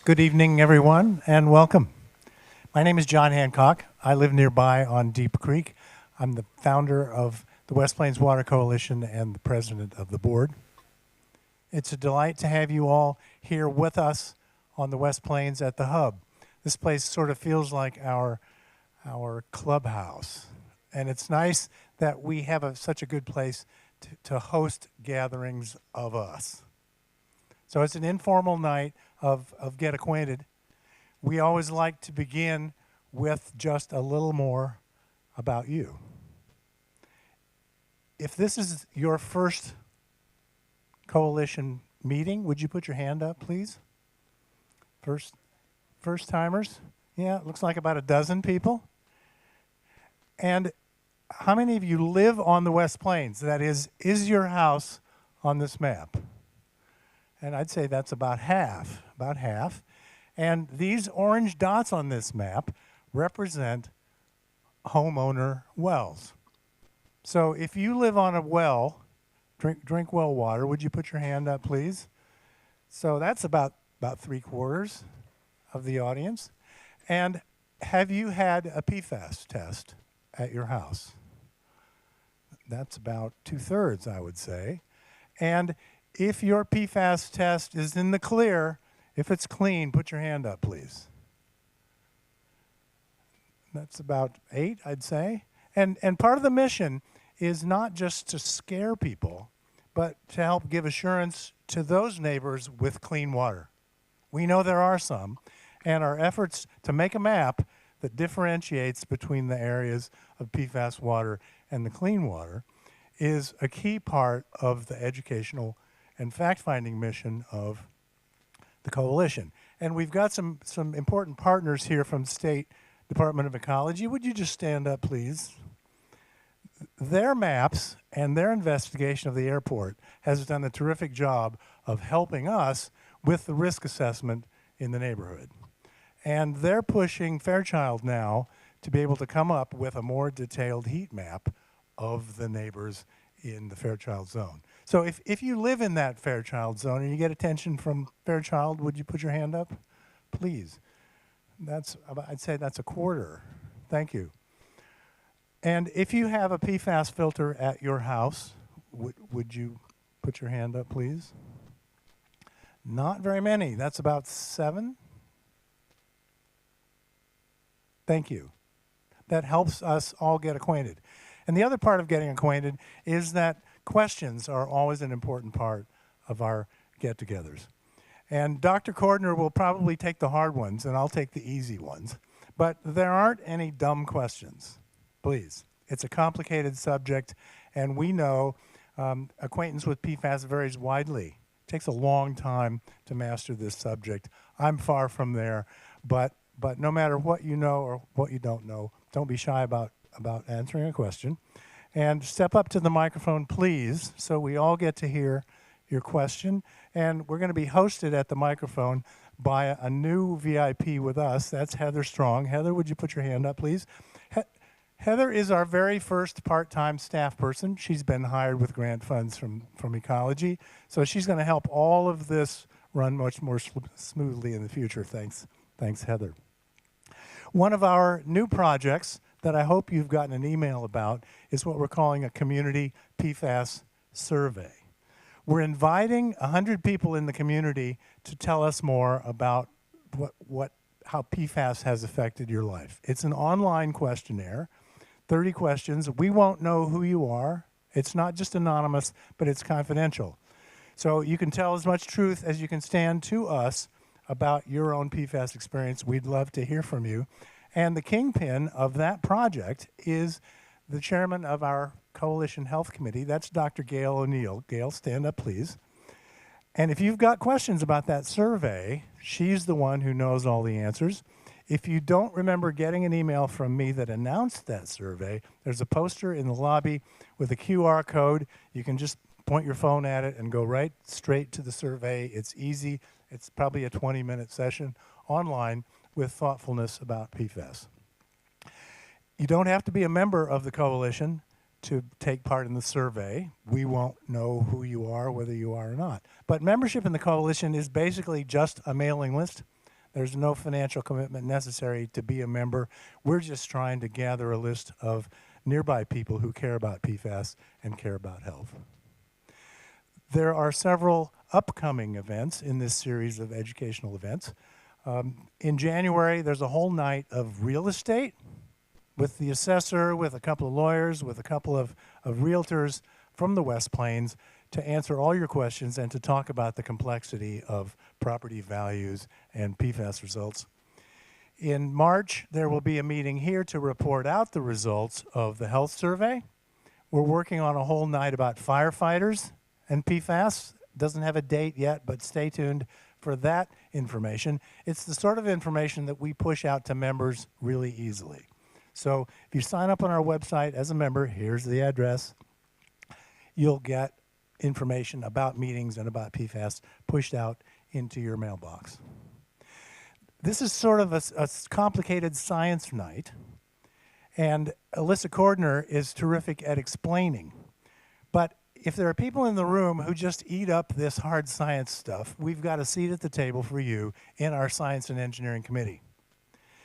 Good evening, everyone, and welcome. My name is John Hancock. I live nearby on Deep Creek. I'm the founder of the West Plains Water Coalition and the president of the board. It's a delight to have you all here with us on the West Plains at the Hub. This place sort of feels like our clubhouse, and it's nice that we have such a good place to host gatherings of us. So it's an informal night of Get Acquainted. We always like to begin with just a little more about you. If this is your first coalition meeting, would you put your hand up, please? First timers? Yeah, it looks like about a dozen people. And how many of you live on the West Plains? That is your house on this map? And I'd say that's about half. And these orange dots on this map represent homeowner wells. So if you live on a well, drink well water, would you put your hand up, please? So that's about 3/4 of the audience. And have you had a PFAS test at your house? That's about 2/3, I would say. And if your PFAS test is in the clear, if it's clean, put your hand up, please. That's about 8, I'd say. And part of the mission is not just to scare people, but to help give assurance to those neighbors with clean water. We know there are some, and our efforts to make a map that differentiates between the areas of PFAS water and the clean water is a key part of the educational and fact-finding mission of the coalition. And we've got some important partners here from the State Department of Ecology. Would you just stand up, please? Their maps and their investigation of the airport has done a terrific job of helping us with the risk assessment in the neighborhood. And they're pushing Fairchild now to be able to come up with a more detailed heat map of the neighbors in the Fairchild zone. So if you live in that Fairchild zone and you get attention from Fairchild, would you put your hand up? Please. I'd say that's 1/4. Thank you. And if you have a PFAS filter at your house, would you put your hand up, please? Not very many. That's about 7. Thank you. That helps us all get acquainted. And the other part of getting acquainted is that questions are always an important part of our get-togethers. And Dr. Cordner will probably take the hard ones, and I'll take the easy ones. But there aren't any dumb questions, please. It's a complicated subject, and we know acquaintance with PFAS varies widely. It takes a long time to master this subject. I'm far from there, but no matter what you know or what you don't know, don't be shy about answering a question. And step up to the microphone, please, so we all get to hear your question. And we're going to be hosted at the microphone by a new VIP with us. That's Heather Strong. Heather, would you put your hand up, please? Heather is our very first part-time staff person. She's been hired with grant funds from Ecology. So she's going to help all of this run much more smoothly in the future. Thanks, Heather. One of our new projects that I hope you've gotten an email about is what we're calling a community PFAS survey. We're inviting 100 people in the community to tell us more about how PFAS has affected your life. It's an online questionnaire, 30 questions. We won't know who you are. It's not just anonymous, but it's confidential. So you can tell as much truth as you can stand to us about your own PFAS experience. We'd love to hear from you. And the kingpin of that project is the chairman of our Coalition Health Committee. That's Dr. Gail O'Neill. Gail, stand up, please. And if you've got questions about that survey, she's the one who knows all the answers. If you don't remember getting an email from me that announced that survey, there's a poster in the lobby with a QR code. You can just point your phone at it and go right straight to the survey. It's easy. It's probably a 20-minute session online with thoughtfulness about PFAS. You don't have to be a member of the coalition to take part in the survey. We won't know who you are, whether you are or not. But membership in the coalition is basically just a mailing list There's no financial commitment necessary to be a member. We're just trying to gather a list of nearby people who care about PFAS and care about health. There are several upcoming events in this series of educational events. In January, there's a whole night of real estate with the assessor, with a couple of lawyers, with a couple of realtors from the West Plains to answer all your questions and to talk about the complexity of property values and PFAS results. In March, there will be a meeting here to report out the results of the health survey. We're working on a whole night about firefighters and PFAS. Doesn't have a date yet, but stay tuned for that information. It's the sort of information that we push out to members really easily. So if you sign up on our website as a member, here's the address, you'll get information about meetings and about PFAS pushed out into your mailbox. This is sort of a complicated science night, and Alissa Cordner is terrific at explaining. But if there are people in the room who just eat up this hard science stuff, we've got a seat at the table for you in our Science and Engineering Committee.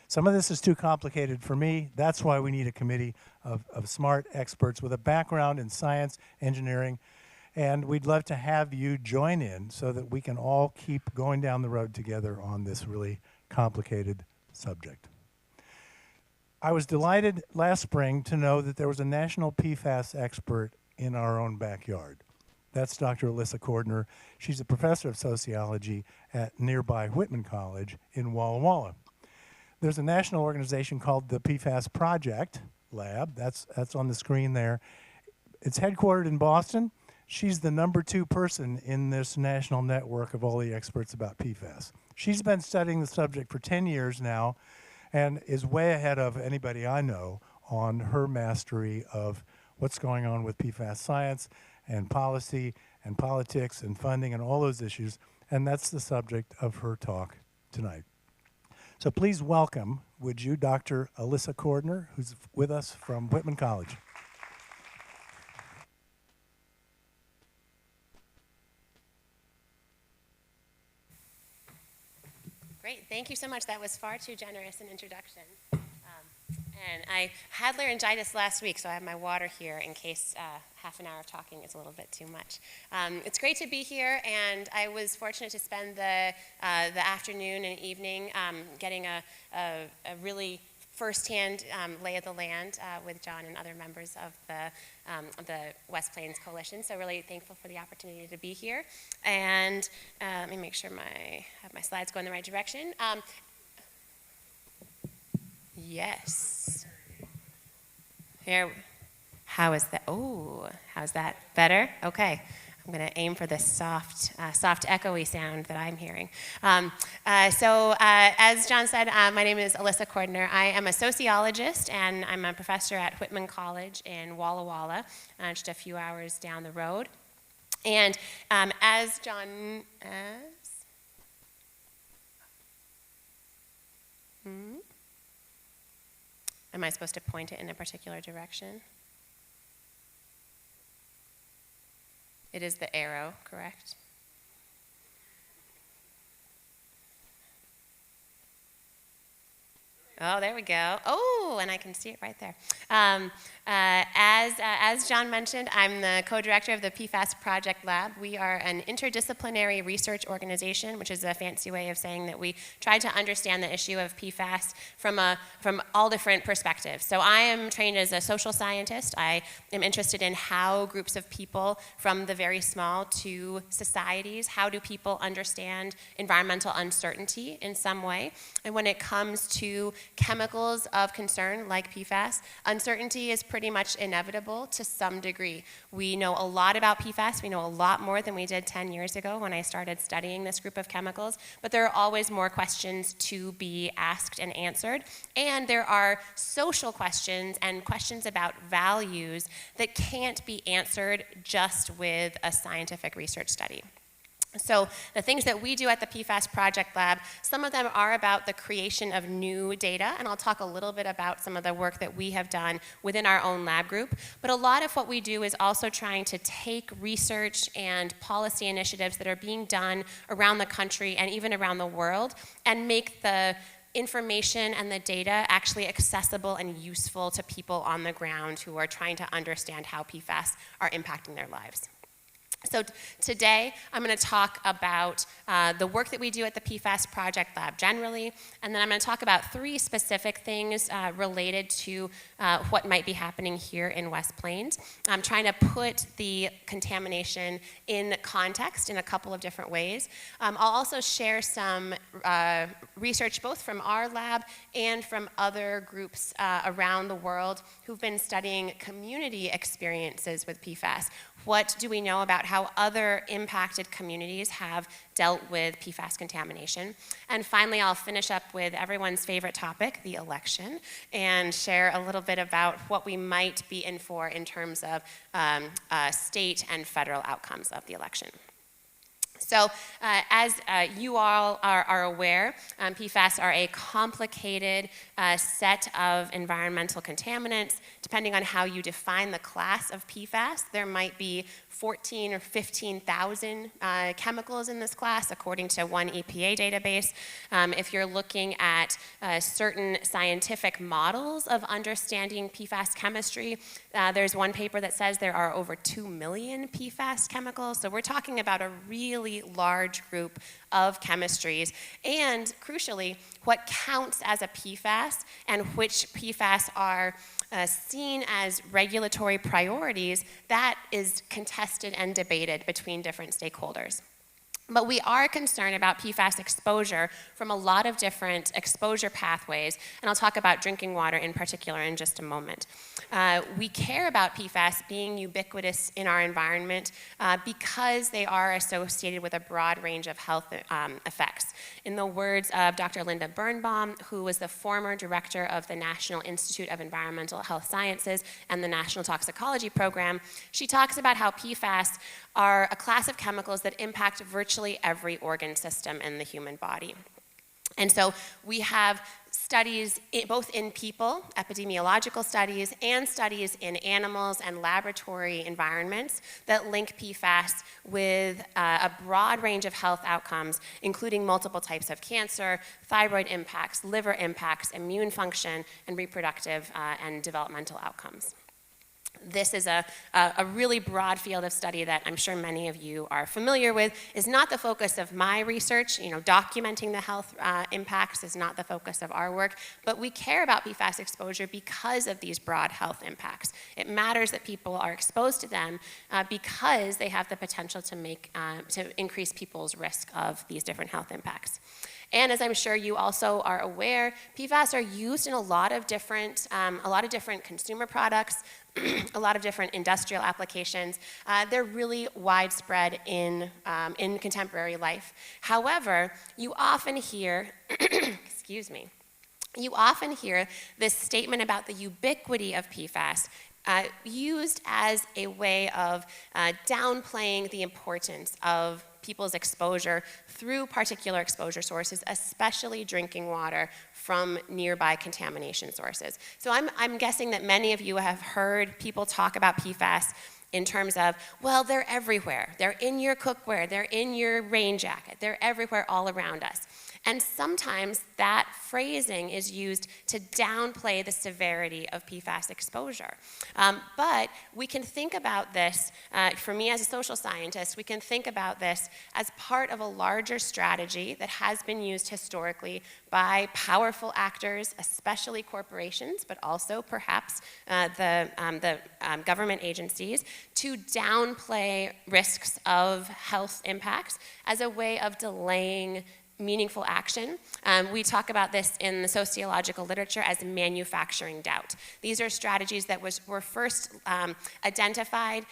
Some of this is too complicated for me. That's why we need a committee of smart experts with a background in science, engineering, and we'd love to have you join in so that we can all keep going down the road together on this really complicated subject. I was delighted last spring to know that there was a national PFAS expert in our own backyard. That's Dr. Alissa Cordner. She's a professor of sociology at nearby Whitman College in Walla Walla. There's a national organization called the PFAS Project Lab. That's on the screen there. It's headquartered in Boston. She's the #2 person in this national network of all the experts about PFAS. She's been studying the subject for 10 years now and is way ahead of anybody I know on her mastery of what's going on with PFAS science and policy and politics and funding and all those issues, and that's the subject of her talk tonight. So please welcome, would you, Dr. Alissa Cordner, who's with us from Whitman College. Great, thank you so much. That was far too generous an introduction. And I had laryngitis last week, so I have my water here in case half an hour of talking is a little bit too much. It's great to be here, and I was fortunate to spend the afternoon and evening getting a really firsthand lay of the land with John and other members of the West Plains Coalition. So really thankful for the opportunity to be here. And let me make sure I have my slides go in the right direction. Yes. Here. How is that? Oh, how's that? Better? Okay. I'm going to aim for this soft, echoey sound that I'm hearing. As John said, my name is Alissa Cordner. I am a sociologist, and I'm a professor at Whitman College in Walla Walla, just a few hours down the road. And as John... Am I supposed to point it in a particular direction? It is the arrow, correct? Oh, there we go. Oh, and I can see it right there. As John mentioned, I'm the co-director of the PFAS Project Lab. We are an interdisciplinary research organization, which is a fancy way of saying that we try to understand the issue of PFAS from all different perspectives. So I am trained as a social scientist. I am interested in how groups of people, from the very small to societies, how do people understand environmental uncertainty in some way? And when it comes to chemicals of concern like PFAS, uncertainty is pretty much inevitable to some degree. We know a lot about PFAS. We know a lot more than we did 10 years ago when I started studying this group of chemicals, but there are always more questions to be asked and answered. And there are social questions and questions about values that can't be answered just with a scientific research study. So the things that we do at the PFAS Project Lab, some of them are about the creation of new data, and I'll talk a little bit about some of the work that we have done within our own lab group. But a lot of what we do is also trying to take research and policy initiatives that are being done around the country and even around the world and make the information and the data actually accessible and useful to people on the ground who are trying to understand how PFAS are impacting their lives. So today, I'm going to talk about the work that we do at the PFAS Project Lab generally, and then I'm going to talk about 3 specific things related to what might be happening here in West Plains. I'm trying to put the contamination in context in a couple of different ways. I'll also share some research both from our lab and from other groups around the world who've been studying community experiences with PFAS. What do we know about how other impacted communities have dealt with PFAS contamination? And finally, I'll finish up with everyone's favorite topic, the election, and share a little bit about what we might be in for in terms of state and federal outcomes of the election. So as you all are aware, PFAS are a complicated set of environmental contaminants. Depending on how you define the class of PFAS, there might be 14 or 15,000 chemicals in this class, according to one EPA database. If you're looking at certain scientific models of understanding PFAS chemistry, there's one paper that says there are over 2 million PFAS chemicals. So we're talking about a really large group of chemistries. And crucially, what counts as a PFAS and which PFAS are seen as regulatory priorities, that is contested and debated between different stakeholders. But we are concerned about PFAS exposure from a lot of different exposure pathways, and I'll talk about drinking water in particular in just a moment. We care about PFAS being ubiquitous in our environment because they are associated with a broad range of health effects. In the words of Dr. Linda Birnbaum, who was the former director of the National Institute of Environmental Health Sciences and the National Toxicology Program, she talks about how PFAS are a class of chemicals that impact virtually every organ system in the human body. And so we have studies both in people, epidemiological studies, and studies in animals and laboratory environments that link PFAS with a broad range of health outcomes, including multiple types of cancer, thyroid impacts, liver impacts, immune function, and reproductive and developmental outcomes. This is a really broad field of study that I'm sure many of you are familiar with. Is not the focus of my research. Documenting the health impacts is not the focus of our work, but we care about PFAS exposure because of these broad health impacts. It matters that people are exposed to them because they have the potential to increase people's risk of these different health impacts. And as I'm sure you also are aware, PFAS are used in a lot of different consumer products, a lot of different industrial applications. They're really widespread in contemporary life. However, you often hear, excuse me, you often hear this statement about the ubiquity of PFAS used as a way of downplaying the importance of people's exposure through particular exposure sources, especially drinking water from nearby contamination sources. So I'm guessing that many of you have heard people talk about PFAS in terms of, well, they're everywhere. They're in your cookware, they're in your rain jacket, they're everywhere all around us. And sometimes that phrasing is used to downplay the severity of PFAS exposure. But we can think about this, for me as a social scientist, we can think about this as part of a larger strategy that has been used historically by powerful actors, especially corporations, but also perhaps the government agencies, to downplay risks of health impacts as a way of delaying meaningful action. We talk about this in the sociological literature as manufacturing doubt. These are strategies that were first identified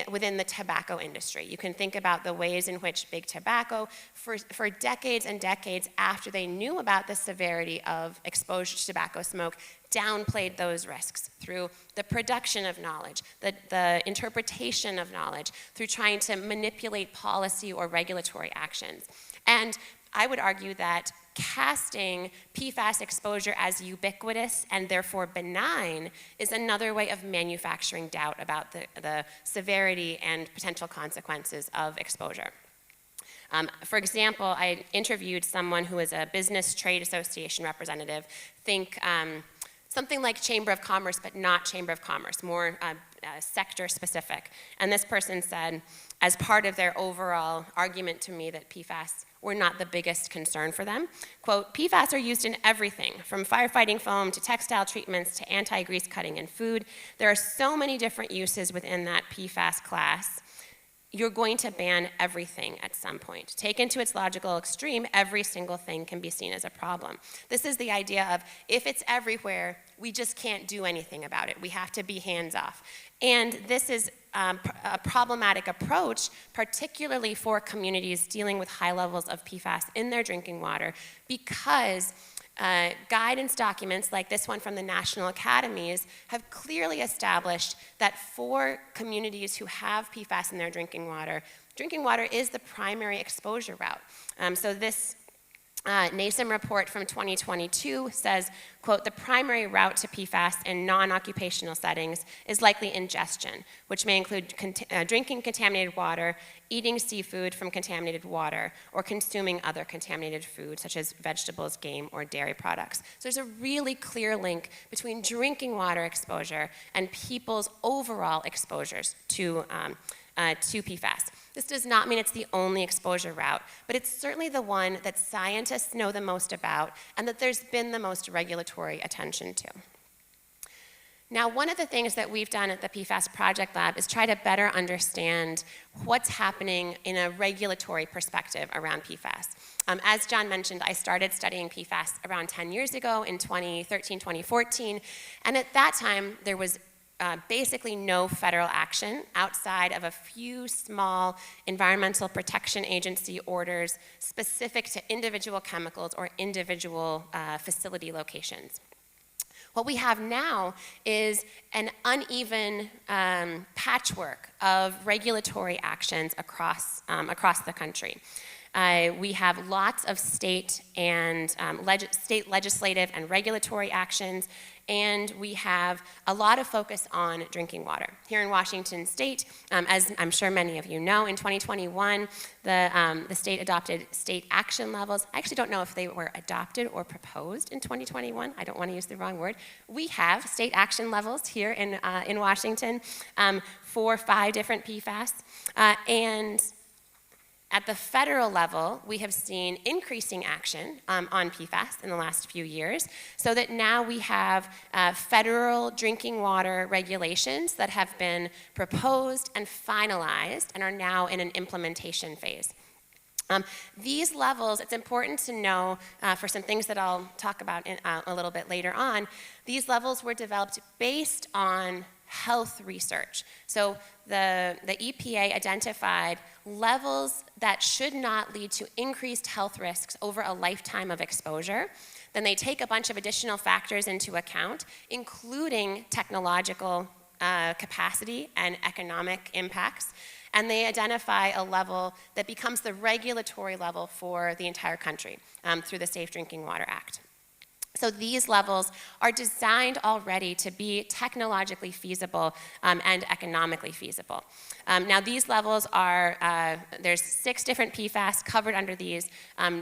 within the tobacco industry. You can think about the ways in which big tobacco, for decades and decades after they knew about the severity of exposure to tobacco smoke, downplayed those risks through the production of knowledge, the interpretation of knowledge, through trying to manipulate policy or regulatory actions. And I would argue that casting PFAS exposure as ubiquitous and therefore benign is another way of manufacturing doubt about the severity and potential consequences of exposure. For example, I interviewed someone who is a business trade association representative, think something like Chamber of Commerce, but not Chamber of Commerce, more sector specific. And this person said, as part of their overall argument to me that PFAS were not the biggest concern for them, quote, "PFAS are used in everything, from firefighting foam to textile treatments to anti-grease cutting in food. There are so many different uses within that PFAS class. You're going to ban everything at some point. Taken to its logical extreme, every single thing can be seen as a problem." This is the idea of, if it's everywhere, we just can't do anything about it. We have to be hands off. And this is a problematic approach, particularly for communities dealing with high levels of PFAS in their drinking water, because guidance documents like this one from the National Academies have clearly established that for communities who have PFAS in their drinking water is the primary exposure route. So this NASEM report from 2022 says, quote, "The primary route to PFAS in non-occupational settings is likely ingestion, which may include drinking contaminated water, eating seafood from contaminated water, or consuming other contaminated food, such as vegetables, game, or dairy products." So there's a really clear link between drinking water exposure and people's overall exposures to PFAS. This does not mean it's the only exposure route, but it's certainly the one that scientists know the most about and that there's been the most regulatory attention to. Now, one of the things that we've done at the PFAS Project Lab is try to better understand what's happening in a regulatory perspective around PFAS. As John mentioned, I started studying PFAS around 10 years ago in 2013, 2014, and at that time there was basically no federal action outside of a few small Environmental Protection Agency orders specific to individual chemicals or individual facility locations. What we have now is an uneven patchwork of regulatory actions across the country. We have lots of state and state legislative and regulatory actions, and we have a lot of focus on drinking water. Here in Washington State, as I'm sure many of you know, in 2021, the state adopted state action levels. I actually don't know if they were adopted or proposed in 2021. I don't want to use the wrong word. We have state action levels here in Washington for 5 different PFAS, and at the federal level, we have seen increasing action on PFAS in the last few years, so that now we have federal drinking water regulations that have been proposed and finalized and are now in an implementation phase. These levels, it's important to know for some things that I'll talk about a little bit later on, these levels were developed based on health research. So the EPA identified levels that should not lead to increased health risks over a lifetime of exposure. Then they take a bunch of additional factors into account, including technological capacity and economic impacts, and they identify a level that becomes the regulatory level for the entire country through the Safe Drinking Water Act. So these levels are designed already to be technologically feasible and economically feasible. Now these levels are, there's 6 different PFAS covered under these.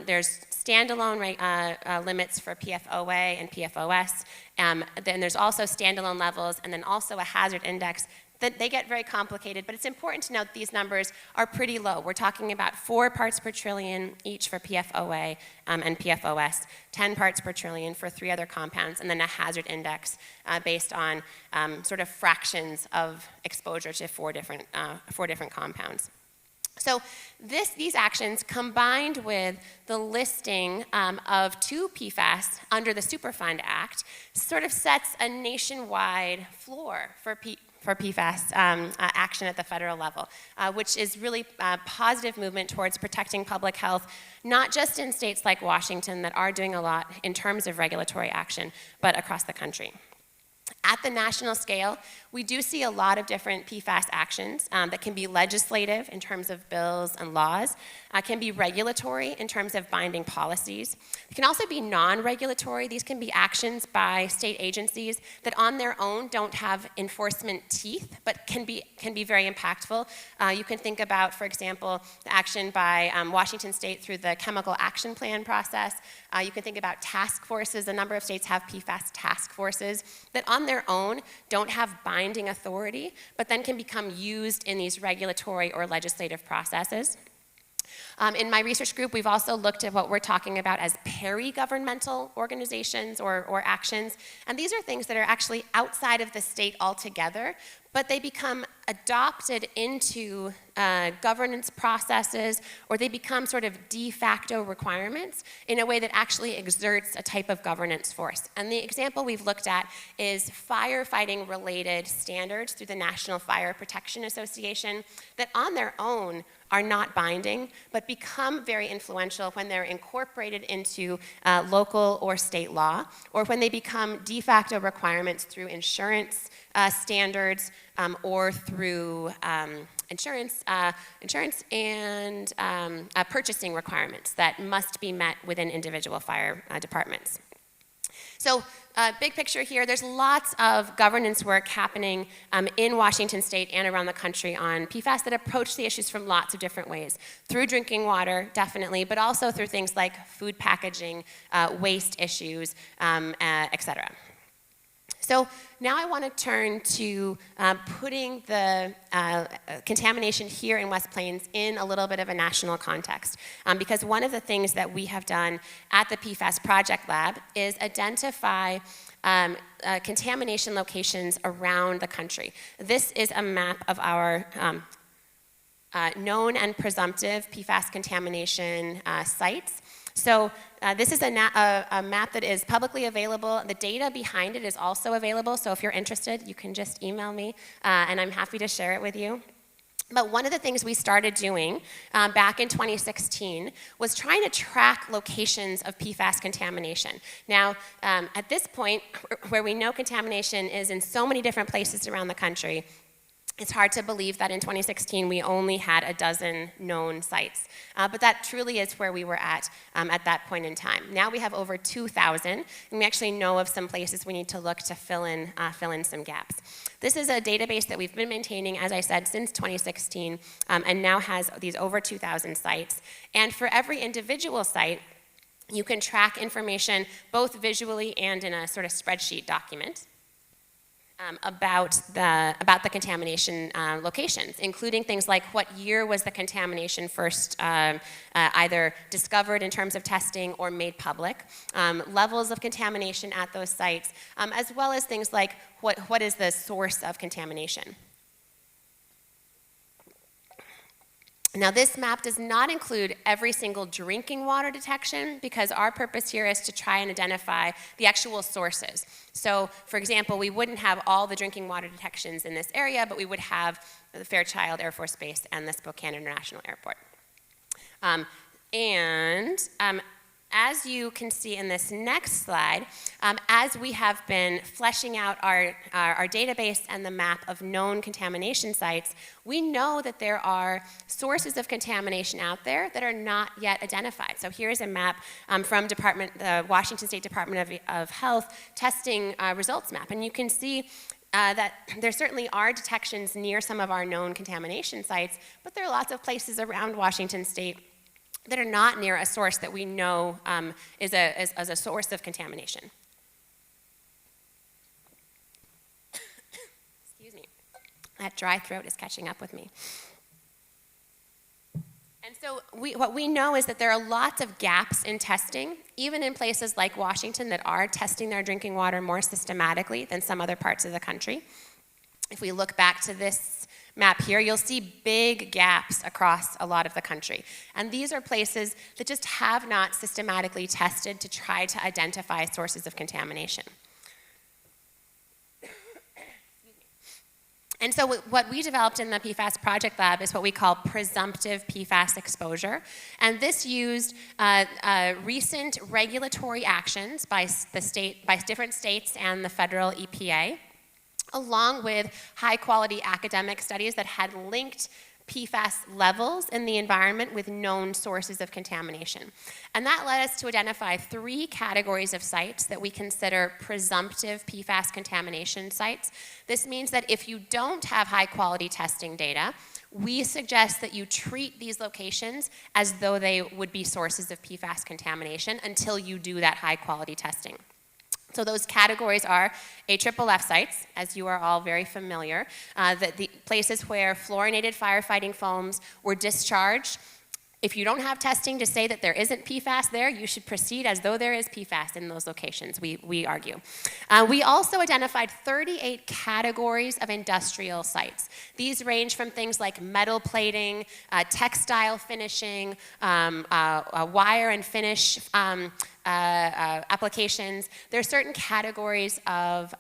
There's standalone limits for PFOA and PFOS. Then there's also standalone levels, and then also a hazard index. They get very complicated, but it's important to note these numbers are pretty low. We're talking about 4 parts per trillion each for PFOA and PFOS, 10 parts per trillion for 3 other compounds, and then a hazard index based on sort of fractions of exposure to 4 different compounds. So these actions, combined with the listing of 2 PFAS under the Superfund Act, sort of sets a nationwide floor for for PFAS action at the federal level, which is really a positive movement towards protecting public health, not just in states like Washington that are doing a lot in terms of regulatory action, but across the country. At the national scale, we do see a lot of different PFAS actions that can be legislative in terms of bills and laws, can be regulatory in terms of binding policies. It can also be non-regulatory. These can be actions by state agencies that on their own don't have enforcement teeth, but can be very impactful. You can think about, for example, the action by Washington State through the Chemical Action Plan process. You can think about task forces. A number of states have PFAS task forces that on their own don't have binding authority, but then can become used in these regulatory or legislative processes. In my research group, we've also looked at what we're talking about as peri-governmental organizations or actions. And these are things that are actually outside of the state altogether, but they become adopted into governance processes, or they become sort of de facto requirements in a way that actually exerts a type of governance force. And the example we've looked at is firefighting related standards through the National Fire Protection Association that on their own are not binding, but become very influential when they're incorporated into local or state law, or when they become de facto requirements through insurance standards or through insurance and purchasing requirements that must be met within individual fire departments. So big picture here, there's lots of governance work happening in Washington State and around the country on PFAS that approach the issues from lots of different ways. Through drinking water, definitely, but also through things like food packaging, waste issues, et cetera. So now I want to turn to putting the contamination here in West Plains in a little bit of a national context. Because one of the things that we have done at the PFAS Project Lab is identify contamination locations around the country. This is a map of our known and presumptive PFAS contamination sites. So this is a map that is publicly available. The data behind it is also available, so if you're interested, you can just email me, and I'm happy to share it with you. But one of the things we started doing back in 2016 was trying to track locations of PFAS contamination. Now, at this point, where we know contamination is in so many different places around the country, it's hard to believe that in 2016 we only had a dozen known sites. But that truly is where we were at that point in time. Now we have over 2,000, and we actually know of some places we need to look to fill in some gaps. This is a database that we've been maintaining, as I said, since 2016, and now has these over 2,000 sites. And for every individual site, you can track information both visually and in a sort of spreadsheet document. About the contamination locations, including things like what year was the contamination first either discovered in terms of testing or made public, levels of contamination at those sites, as well as things like what is the source of contamination. Now, this map does not include every single drinking water detection because our purpose here is to try and identify the actual sources. So, for example, we wouldn't have all the drinking water detections in this area, but we would have the Fairchild Air Force Base and the Spokane International Airport. As you can see in this next slide, as we have been fleshing out our database and the map of known contamination sites, we know that there are sources of contamination out there that are not yet identified. So here's a map from the Washington State Department of Health testing results map. And you can see that there certainly are detections near some of our known contamination sites, but there are lots of places around Washington State that are not near a source that we know is a source of contamination. Excuse me. That dry throat is catching up with me. And so what we know is that there are lots of gaps in testing, even in places like Washington that are testing their drinking water more systematically than some other parts of the country. If we look back to this map here, you'll see big gaps across a lot of the country. And these are places that just have not systematically tested to try to identify sources of contamination. And so what we developed in the PFAS Project Lab is what we call presumptive PFAS exposure. And this used recent regulatory actions by different states and the federal EPA, along with high-quality academic studies that had linked PFAS levels in the environment with known sources of contamination. And that led us to identify 3 categories of sites that we consider presumptive PFAS contamination sites. This means that if you don't have high-quality testing data, we suggest that you treat these locations as though they would be sources of PFAS contamination until you do that high-quality testing. So those categories are AFFF sites, as you are all very familiar, the places where fluorinated firefighting foams were discharged. If you don't have testing to say that there isn't PFAS there, you should proceed as though there is PFAS in those locations, we argue. We also identified 38 categories of industrial sites. These range from things like metal plating, textile finishing, wire and finish applications. There are certain categories of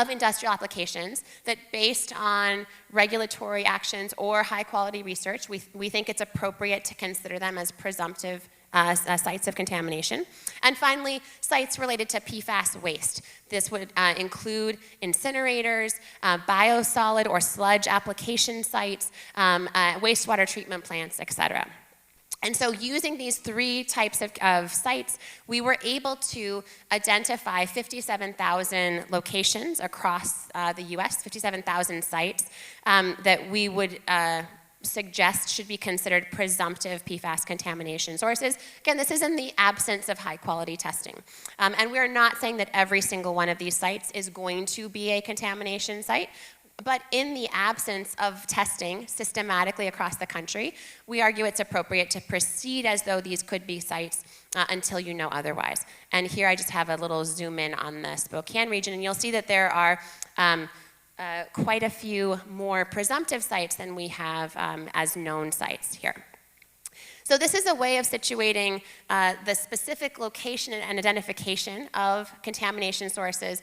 industrial applications that, based on regulatory actions or high-quality research, we think it's appropriate to consider them as presumptive sites of contamination. And finally, sites related to PFAS waste. This would include incinerators, biosolid or sludge application sites, wastewater treatment plants, et cetera. And so using these 3 types of sites, we were able to identify 57,000 locations across the US, 57,000 sites that we would suggest should be considered presumptive PFAS contamination sources. Again, this is in the absence of high-quality testing. And we're not saying that every single one of these sites is going to be a contamination site. But in the absence of testing systematically across the country, we argue it's appropriate to proceed as though these could be sites until you know otherwise. And here I just have a little zoom in on the Spokane region, and you'll see that there are quite a few more presumptive sites than we have as known sites here. So this is a way of situating the specific location and identification of contamination sources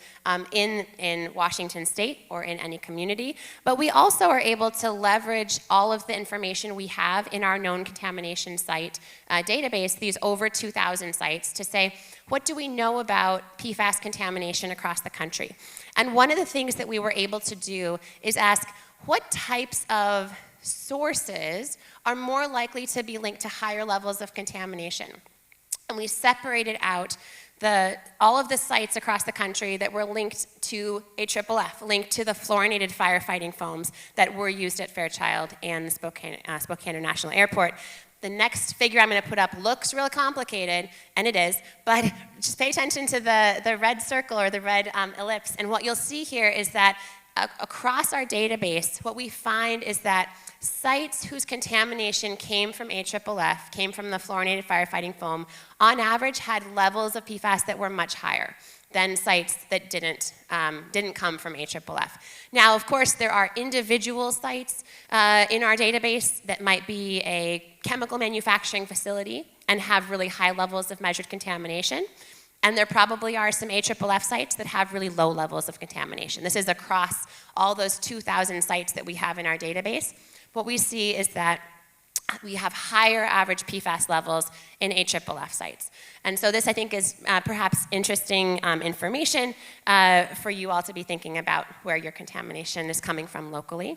in Washington State or in any community. But we also are able to leverage all of the information we have in our known contamination site database, these over 2,000 sites, to say, what do we know about PFAS contamination across the country? And one of the things that we were able to do is ask, what types of sources are more likely to be linked to higher levels of contamination? And we separated out all of the sites across the country that were linked to AFFF, linked to the fluorinated firefighting foams that were used at Fairchild and Spokane International Airport. The next figure I'm going to put up looks real complicated, and it is, but just pay attention to the red circle or the red ellipse, and what you'll see here is that across our database, what we find is that sites whose contamination came from AFFF, came from the fluorinated firefighting foam, on average had levels of PFAS that were much higher than sites that didn't come from AFFF. Now, of course, there are individual sites in our database that might be a chemical manufacturing facility and have really high levels of measured contamination. And there probably are some AFFF sites that have really low levels of contamination. This is across all those 2,000 sites that we have in our database. What we see is that we have higher average PFAS levels in AFFF sites. And so this, I think, is perhaps interesting information for you all to be thinking about where your contamination is coming from locally.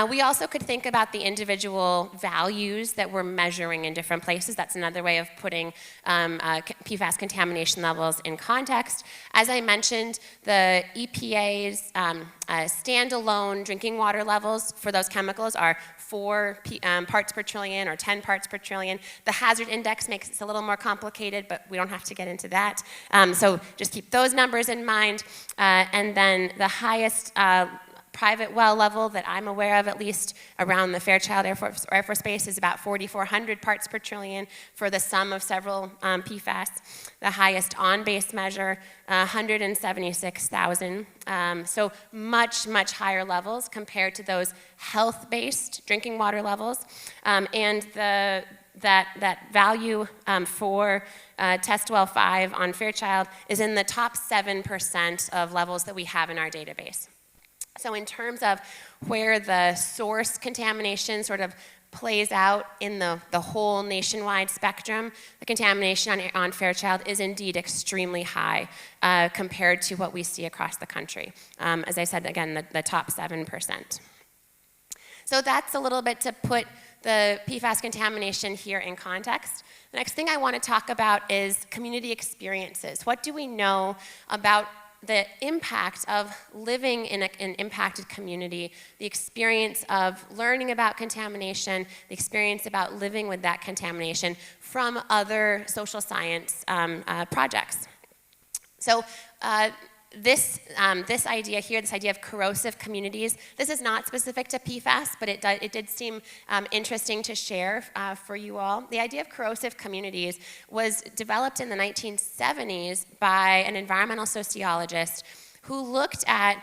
We also could think about the individual values that we're measuring in different places. That's another way of putting PFAS contamination levels in context. As I mentioned, the EPA's standalone drinking water levels for those chemicals are 4 parts per trillion or 10 parts per trillion. The hazard index makes it a little more complicated, but we don't have to get into that. So just keep those numbers in mind. And then the highest private well level that I'm aware of, at least around the Fairchild Air Force Base, is about 4,400 parts per trillion for the sum of several PFAS. The highest on-base measure, 176,000. So much, much higher levels compared to those health-based drinking water levels. And that value for test well 5 on Fairchild is in the top 7% of levels that we have in our database. So in terms of where the source contamination sort of plays out in the whole nationwide spectrum, the contamination on Fairchild is indeed extremely high compared to what we see across the country. As I said, again, the top 7%. So that's a little bit to put the PFAS contamination here in context. The next thing I want to talk about is community experiences. What do we know about the impact of living in an impacted community, the experience of learning about contamination, the experience about living with that contamination from other social science projects? So this idea here, this idea of corrosive communities, this is not specific to PFAS, but it did seem interesting to share for you all. The idea of corrosive communities was developed in the 1970s by an environmental sociologist who looked at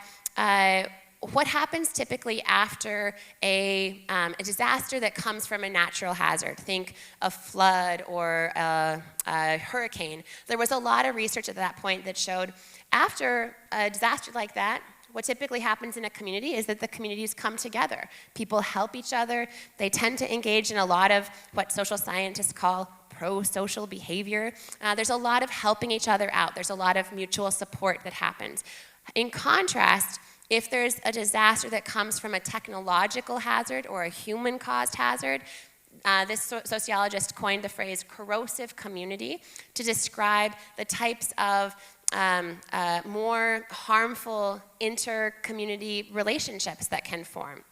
what happens typically after a disaster that comes from a natural hazard. Think a flood or a hurricane. There was a lot of research at that point that showed after a disaster like that, what typically happens in a community is that the communities come together. People help each other. They tend to engage in a lot of what social scientists call pro-social behavior. There's a lot of helping each other out. There's a lot of mutual support that happens. In contrast, if there's a disaster that comes from a technological hazard or a human-caused hazard, this sociologist coined the phrase corrosive community to describe the types of more harmful inter-community relationships that can form.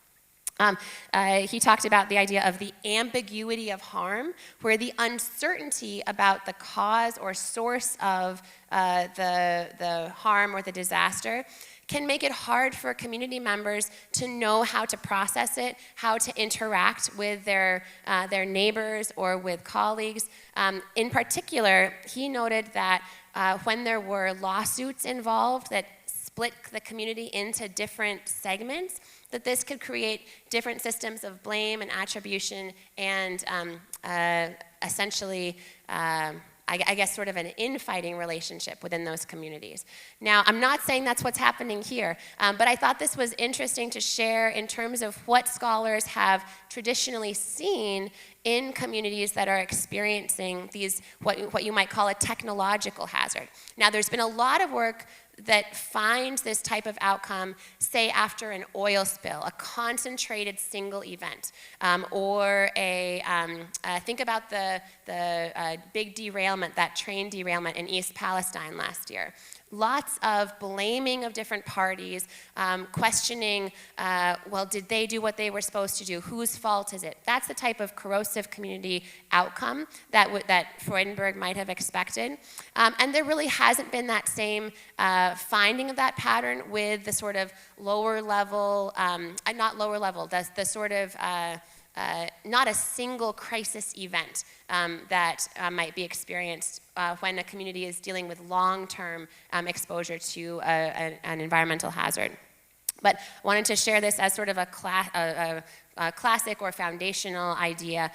He talked about the idea of the ambiguity of harm, where the uncertainty about the cause or source of the harm or the disaster can make it hard for community members to know how to process it, how to interact with their neighbors or with colleagues. In particular, he noted that when there were lawsuits involved that split the community into different segments, that this could create different systems of blame and attribution and essentially I guess sort of an infighting relationship within those communities. Now, I'm not saying that's what's happening here, but I thought this was interesting to share in terms of what scholars have traditionally seen in communities that are experiencing these, what you might call a technological hazard. Now, there's been a lot of work that finds this type of outcome, say after an oil spill, a concentrated single event, or think about the big derailment, that train derailment in East Palestine last year. Lots of blaming of different parties, questioning, well, did they do what they were supposed to do? Whose fault is it? That's the type of corrosive community outcome that Freudenberg might have expected. And there really hasn't been that same finding of that pattern with the sort of lower level, not lower level, the sort of not a single crisis event that might be experienced when a community is dealing with long-term exposure to an environmental hazard. But I wanted to share this as sort of a classic or foundational idea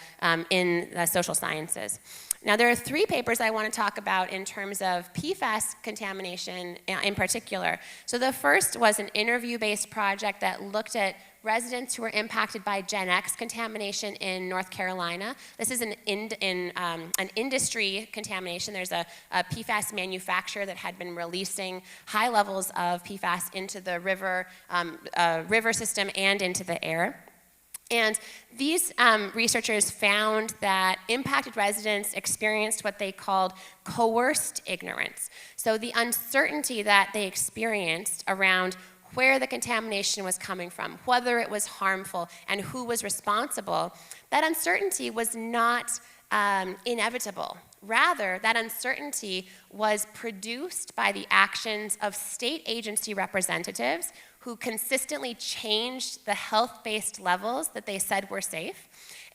in the social sciences. Now, there are 3 papers I want to talk about in terms of PFAS contamination in particular. So the first was an interview-based project that looked at residents who were impacted by Gen X contamination in North Carolina. This is an industry contamination. There's a PFAS manufacturer that had been releasing high levels of PFAS into the river system and into the air. And these researchers found that impacted residents experienced what they called coerced ignorance. So the uncertainty that they experienced around where the contamination was coming from, whether it was harmful, and who was responsible, that uncertainty was not inevitable. Rather, that uncertainty was produced by the actions of state agency representatives who consistently changed the health-based levels that they said were safe,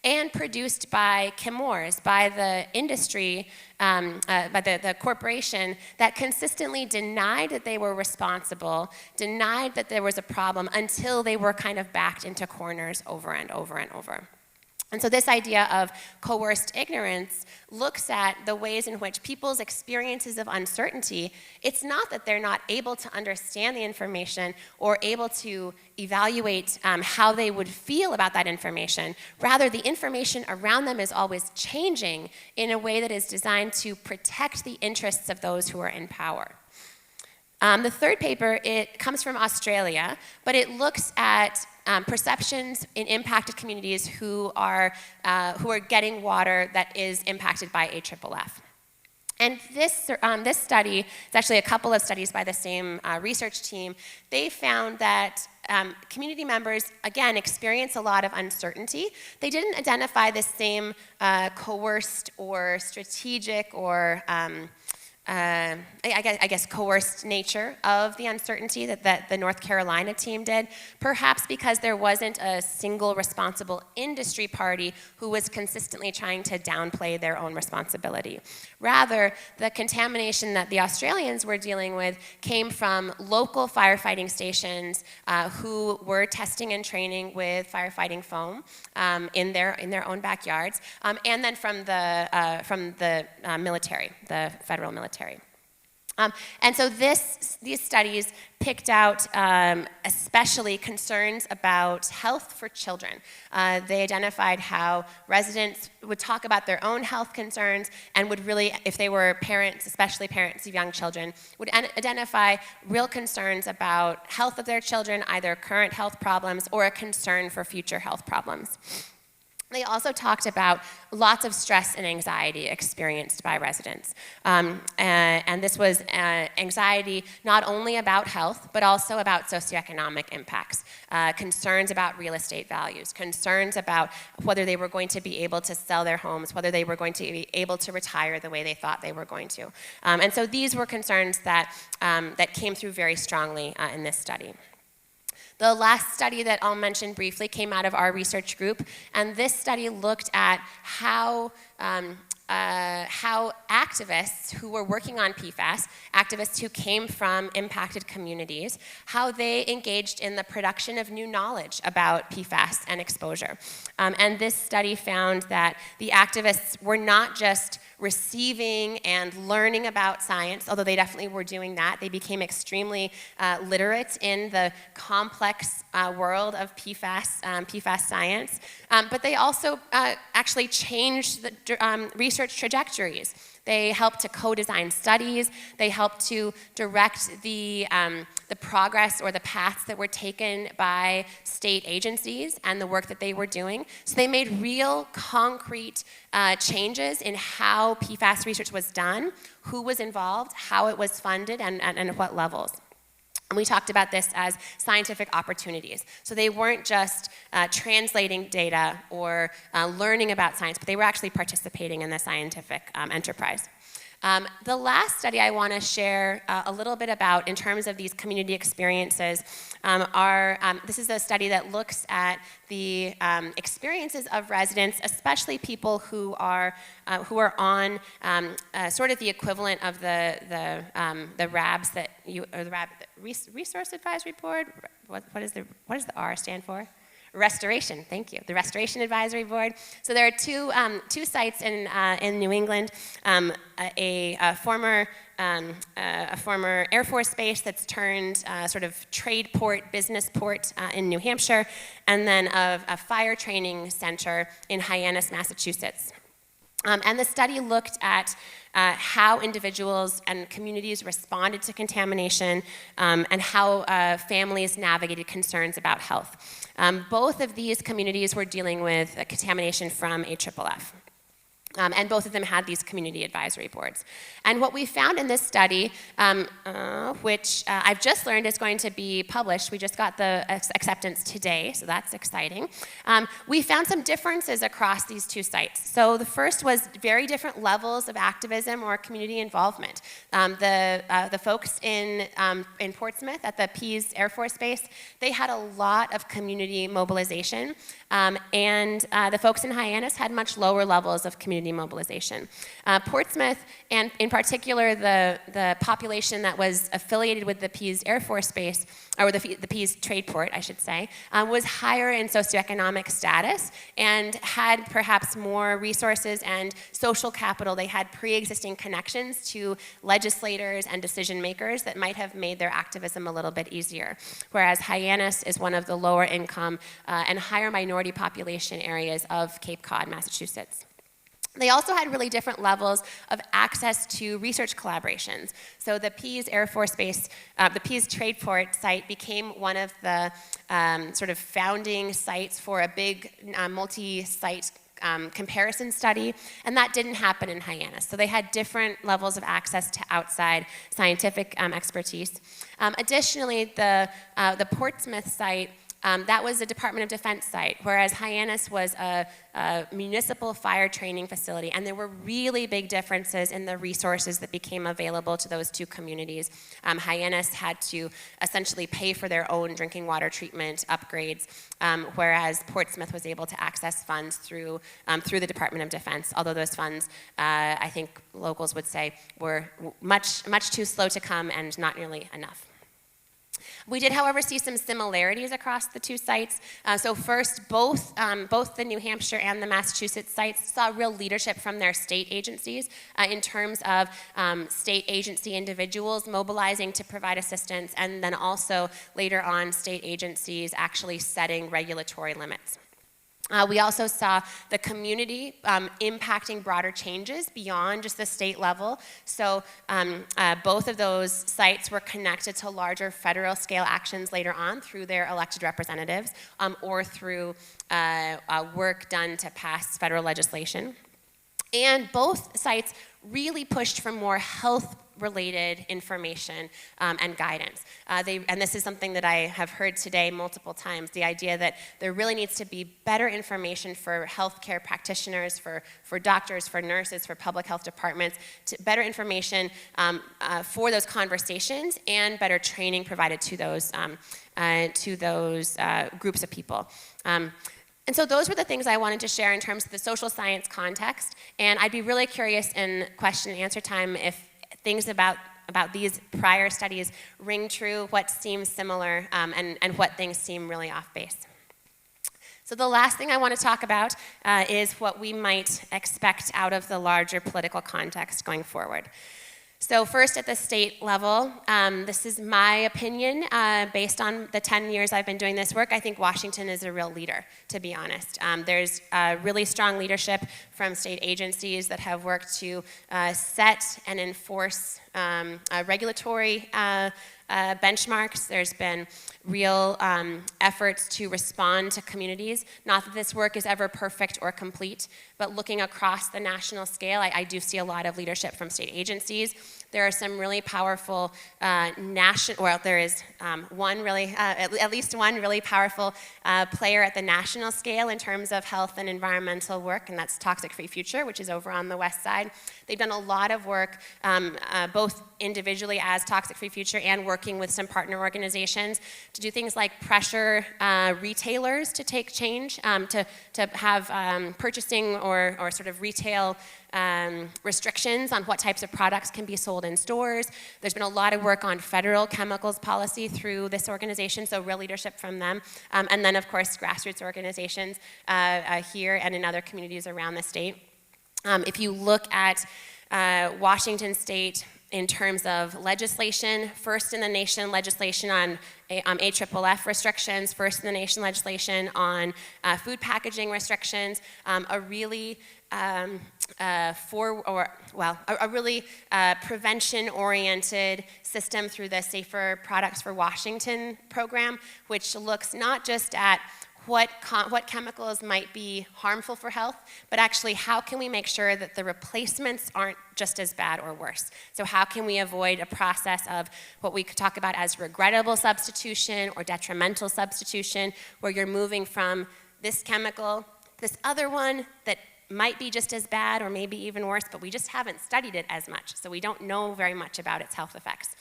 and produced by Chemours, by the industry, by the corporation that consistently denied that they were responsible, denied that there was a problem until they were kind of backed into corners over and over and over. And so this idea of coerced ignorance looks at the ways in which people's experiences of uncertainty, it's not that they're not able to understand the information or able to evaluate how they would feel about that information. Rather, the information around them is always changing in a way that is designed to protect the interests of those who are in power. The third paper, it comes from Australia, but it looks at perceptions in impacted communities who are getting water that is impacted by AFFF. And this study, it's actually a couple of studies by the same research team, they found that community members, again, experience a lot of uncertainty. They didn't identify the same coerced or strategic or I guess coerced nature of the uncertainty that the North Carolina team did, perhaps because there wasn't a single responsible industry party who was consistently trying to downplay their own responsibility. Rather, the contamination that the Australians were dealing with came from local firefighting stations who were testing and training with firefighting foam in their own backyards, and then from the military, the federal military. And so these studies picked out especially concerns about health for children. They identified how residents would talk about their own health concerns and would really, if they were parents, especially parents of young children, would identify real concerns about health of their children, either current health problems or a concern for future health problems. They also talked about lots of stress and anxiety experienced by residents. And this was anxiety not only about health, but also about socioeconomic impacts, concerns about real estate values, concerns about whether they were going to be able to sell their homes, whether they were going to be able to retire the way they thought they were going to. And so these were concerns that came through very strongly in this study. The last study that I'll mention briefly came out of our research group, and this study looked at how activists who were working on PFAS, activists who came from impacted communities, how they engaged in the production of new knowledge about PFAS and exposure. And this study found that the activists were not just receiving and learning about science, although they definitely were doing that. They became extremely literate in the complex world of PFAS science. But they also actually changed the research trajectories. They helped to co-design studies. They helped to direct the progress or the paths that were taken by state agencies and the work that they were doing. So they made real, concrete changes in how PFAS research was done, who was involved, how it was funded, and at what levels. And we talked about this as scientific opportunities. So they weren't just translating data or learning about science, but they were actually participating in the scientific enterprise. The last study I want to share a little bit about in terms of these community experiences this is a study that looks at the experiences of residents, especially people who are on sort of the equivalent of the RABs Resource Advisory Board. What does the R stand for? Restoration, thank you. The Restoration Advisory Board. So there are two sites in New England, a former Air Force Base that's turned sort of trade port, business port in New Hampshire, and then a fire training center in Hyannis, Massachusetts. And the study looked at how individuals and communities responded to contamination and how families navigated concerns about health. Both of these communities were dealing with contamination from AFFF. And both of them had these community advisory boards. And what we found in this study, which I've just learned is going to be published, we just got the acceptance today, so that's exciting. We found some differences across these two sites. So the first was very different levels of activism or community involvement. The folks in Portsmouth at the Pease Air Force Base, they had a lot of community mobilization. The folks in Hyannis had much lower levels of community mobilization. Portsmouth, and in particular the population that was affiliated with the Pease Air Force Base, or the Pease Trade Port, I should say, was higher in socioeconomic status and had perhaps more resources and social capital. They had pre-existing connections to legislators and decision makers that might have made their activism a little bit easier. Whereas Hyannis is one of the lower income and higher minority population areas of Cape Cod, Massachusetts. They also had really different levels of access to research collaborations. So the Pease Air Force Base, the Pease Trade Port site became one of the sort of founding sites for a big multi-site comparison study, and that didn't happen in Hyannis. So they had different levels of access to outside scientific expertise. Additionally, the Portsmouth site, that was a Department of Defense site, whereas Hyannis was a municipal fire training facility, and there were really big differences in the resources that became available to those two communities. Hyannis had to essentially pay for their own drinking water treatment upgrades, whereas Portsmouth was able to access funds through the Department of Defense, although those funds, I think locals would say, were much too slow to come and not nearly enough. We did, however, see some similarities across the two sites. So first, both the New Hampshire and the Massachusetts sites saw real leadership from their state agencies in terms of state agency individuals mobilizing to provide assistance, and then also later on state agencies actually setting regulatory limits. We also saw the community impacting broader changes beyond just the state level. So both of those sites were connected to larger federal scale actions later on through their elected representatives or through work done to pass federal legislation. And both sites really pushed for more health-related information and guidance. And this is something that I have heard today multiple times, the idea that there really needs to be better information for healthcare practitioners, for doctors, for nurses, for public health departments, better information for those conversations, and better training provided to those groups of people. And so those were the things I wanted to share in terms of the social science context, and I'd be really curious in question and answer time if things about these prior studies ring true, what seems similar, and what things seem really off base. So the last thing I want to talk about is what we might expect out of the larger political context going forward. So first, at the state level, this is my opinion based on the 10 years I've been doing this work. I think Washington is a real leader, to be honest. There's really strong leadership from state agencies that have worked to set and enforce regulatory benchmarks. There's been real efforts to respond to communities. Not that this work is ever perfect or complete, but looking across the national scale, I do see a lot of leadership from state agencies. There are some really powerful there is at least one really powerful player at the national scale in terms of health and environmental work, and that's Toxic Free Future, which is over on the west side. They've done a lot of work, both individually as Toxic Free Future and working with some partner organizations to do things like pressure retailers to take change, to have purchasing or sort of retail restrictions on what types of products can be sold in stores. There's been a lot of work on federal chemicals policy through this organization, so real leadership from them. And then, of course, grassroots organizations here and in other communities around the state. If you look at Washington State in terms of legislation, first in the nation legislation on AFFF restrictions, first in the nation legislation on food packaging restrictions, a really prevention-oriented system through the Safer Products for Washington program, which looks not just at what chemicals might be harmful for health, but actually how can we make sure that the replacements aren't just as bad or worse? So how can we avoid a process of what we could talk about as regrettable substitution or detrimental substitution, where you're moving from this chemical, this other one that might be just as bad or maybe even worse, but we just haven't studied it as much, so we don't know very much about its health effects.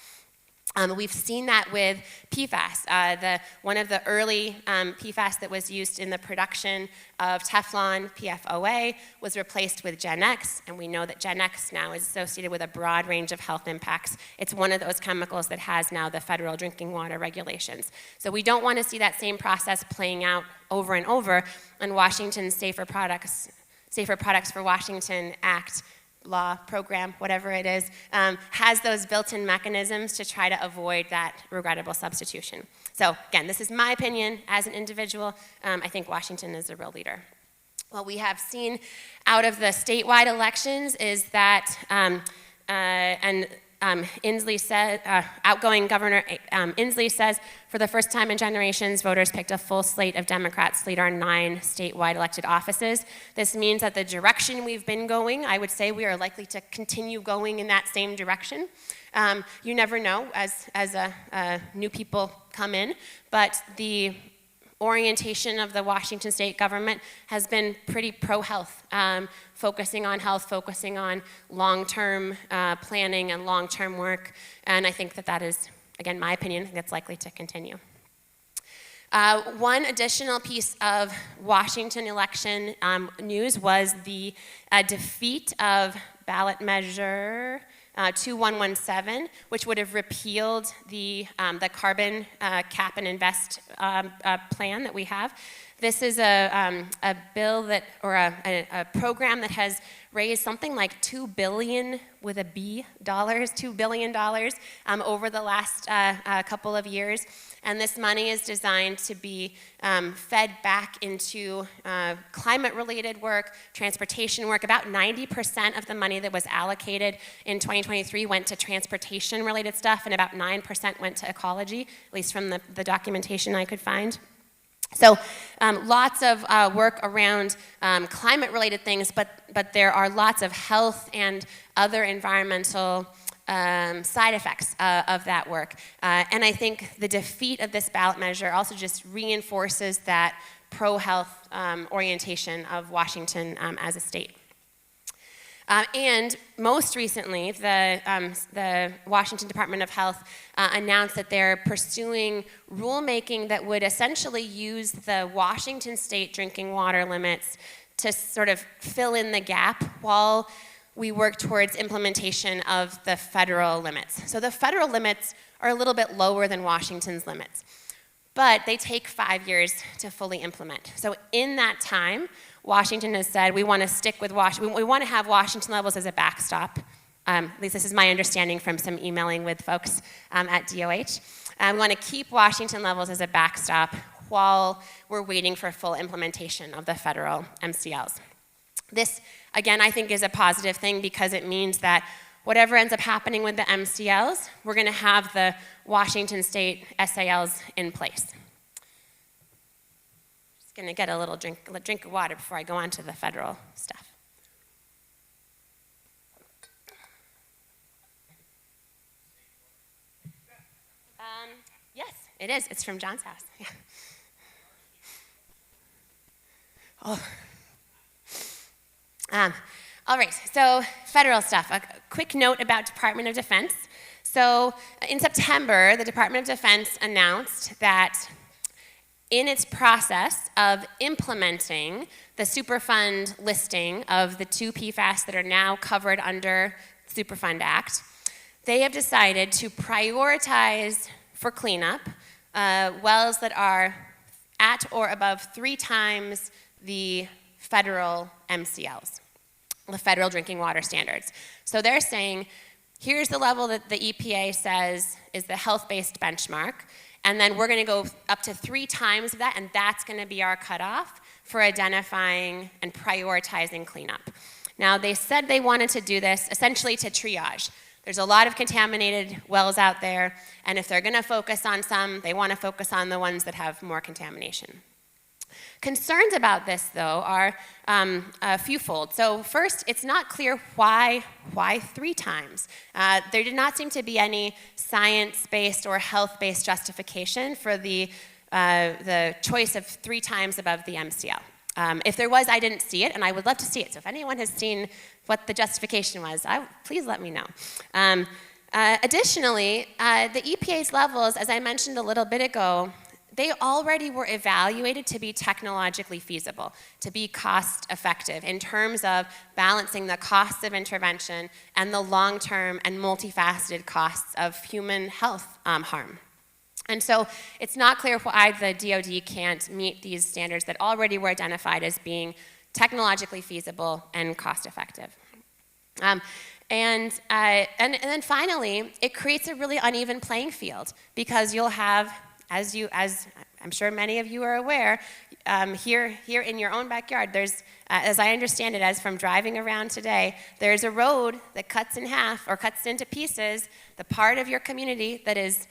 We've seen that with PFAS. One of the early PFAS that was used in the production of Teflon, PFOA, was replaced with Gen X, and we know that Gen X now is associated with a broad range of health impacts. It's one of those chemicals that has now the federal drinking water regulations. So we don't want to see that same process playing out over and over, and Washington's Safer Products for Washington Act law, program, whatever it is, has those built-in mechanisms to try to avoid that regrettable substitution. So again, this is my opinion as an individual. I think Washington is a real leader. What we have seen out of the statewide elections is that, Inslee said, outgoing Governor Inslee says, for the first time in generations, voters picked a full slate of Democrats to lead our 9 statewide elected offices. This means that the direction we've been going, I would say we are likely to continue going in that same direction. You never know as new people come in, but the orientation of the Washington state government has been pretty pro-health, focusing on health, focusing on long-term planning and long-term work, and I think that is, again, my opinion, I think that's likely to continue. One additional piece of Washington election news was the defeat of ballot measure 2117, which would have repealed the carbon cap and invest plan that we have. This is a bill that, or a program that has raised something like $2 billion with a B dollars, $2 billion over the last couple of years. And this money is designed to be fed back into climate-related work, transportation work. About 90% of the money that was allocated in 2023 went to transportation-related stuff, and about 9% went to ecology, at least from the documentation I could find. So lots of work around climate-related things, but there are lots of health and other environmental side effects of that work. And I think the defeat of this ballot measure also just reinforces that pro-health orientation of Washington as a state. And most recently, the Washington Department of Health announced that they're pursuing rulemaking that would essentially use the Washington state drinking water limits to sort of fill in the gap while we work towards implementation of the federal limits. So the federal limits are a little bit lower than Washington's limits, but they take 5 years to fully implement. So in that time, Washington has said we want to stick with Washington. We want to have Washington levels as a backstop. At least this is my understanding from some emailing with folks at DOH. We want to keep Washington levels as a backstop while we're waiting for full implementation of the federal MCLs. This, again, I think is a positive thing because it means that whatever ends up happening with the MCLs, we're going to have the Washington state SALs in place. Just going to get a little drink of water before I go on to the federal stuff. Yes, it is. It's from John's house. Yeah. Oh. All right, so federal stuff. A quick note about Department of Defense. So in September, the Department of Defense announced that in its process of implementing the Superfund listing of the 2 PFAS that are now covered under the Superfund Act, they have decided to prioritize for cleanup wells that are at or above 3 times the federal MCLs, the federal drinking water standards. So they're saying, here's the level that the EPA says is the health-based benchmark, and then we're gonna go up to 3 times that, and that's gonna be our cutoff for identifying and prioritizing cleanup. Now, they said they wanted to do this essentially to triage. There's a lot of contaminated wells out there, and if they're gonna focus on some, they wanna focus on the ones that have more contamination. Concerns about this, though, are a fewfold. So first, it's not clear why 3 times. There did not seem to be any science-based or health-based justification for the choice of 3 times above the MCL. If there was, I didn't see it, and I would love to see it. So if anyone has seen what the justification was, please let me know. Additionally, the EPA's levels, as I mentioned a little bit ago, they already were evaluated to be technologically feasible, to be cost effective in terms of balancing the costs of intervention and the long-term and multifaceted costs of human health harm. And so it's not clear why the DoD can't meet these standards that already were identified as being technologically feasible and cost effective. And then finally, it creates a really uneven playing field because you'll have, as I'm sure many of you are aware, here in your own backyard, there's, as I understand it, as from driving around today, there's a road that cuts in half or cuts into pieces the part of your community that is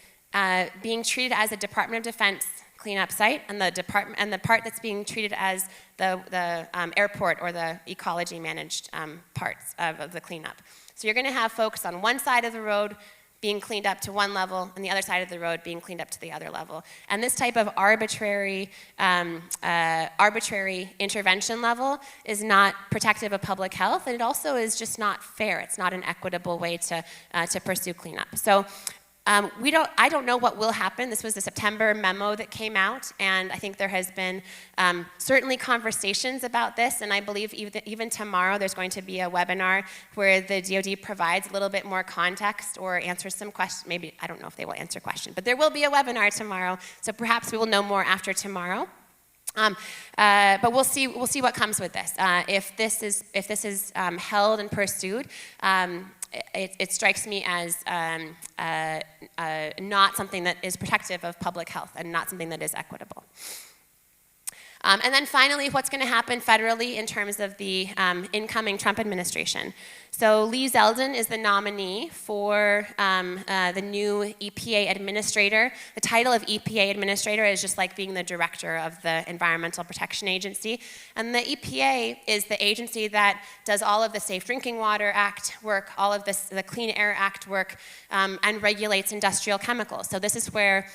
being treated as a Department of Defense cleanup site, and the part that's being treated as the airport or the ecology managed parts of the cleanup. So you're going to have folks on one side of the road being cleaned up to one level, and the other side of the road being cleaned up to the other level. And this type of arbitrary intervention level is not protective of public health, and it also is just not fair. It's not an equitable way to pursue cleanup. So I don't know what will happen. This was the September memo that came out, and I think there has been certainly conversations about this, and I believe even tomorrow there's going to be a webinar where the DoD provides a little bit more context or answers some questions. Maybe, I don't know if they will answer questions, but there will be a webinar tomorrow, so perhaps we will know more after tomorrow. But we'll see what comes with this. If this is held and pursued, it strikes me as not something that is protective of public health and not something that is equitable. And then finally, what's going to happen federally in terms of the incoming Trump administration. So Lee Zeldin is the nominee for the new EPA administrator. The title of EPA administrator is just like being the director of the Environmental Protection Agency. And the EPA is the agency that does all of the Safe Drinking Water Act work, all of the Clean Air Act work, and regulates industrial chemicals. So this is where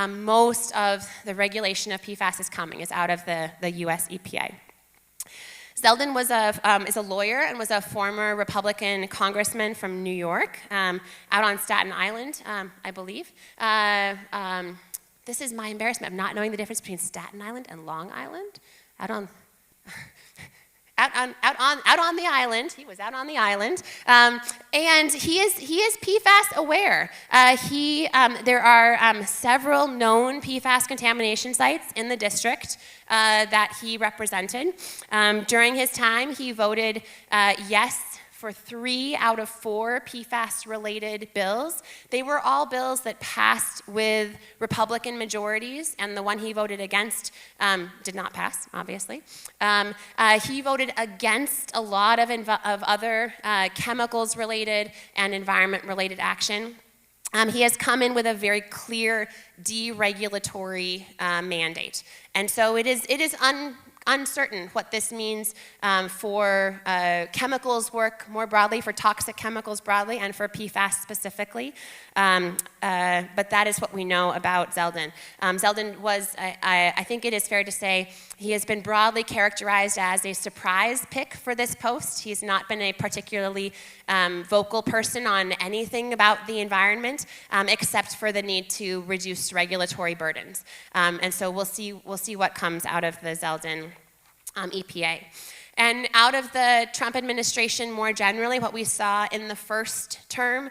most of the regulation of PFAS is coming, is out of the US EPA. Zeldin is a lawyer and was a former Republican congressman from New York, out on Staten Island, I believe. This is my embarrassment of not knowing the difference between Staten Island and Long Island. Out on the island. He was out on the island, and he is PFAS aware. There are several known PFAS contamination sites in the district that he represented. During his time, he voted yes for 3 out of 4 PFAS-related bills. They were all bills that passed with Republican majorities, and the one he voted against did not pass, obviously. He voted against a lot of other chemicals-related and environment-related action. He has come in with a very clear deregulatory mandate. And so it is uncertain what this means for chemicals work more broadly, for toxic chemicals broadly, and for PFAS specifically. But that is what we know about Zeldin. Zeldin was, I think it is fair to say, he has been broadly characterized as a surprise pick for this post. He's not been a particularly vocal person on anything about the environment, except for the need to reduce regulatory burdens. And so we'll see what comes out of the Zeldin EPA. And out of the Trump administration more generally, what we saw in the first term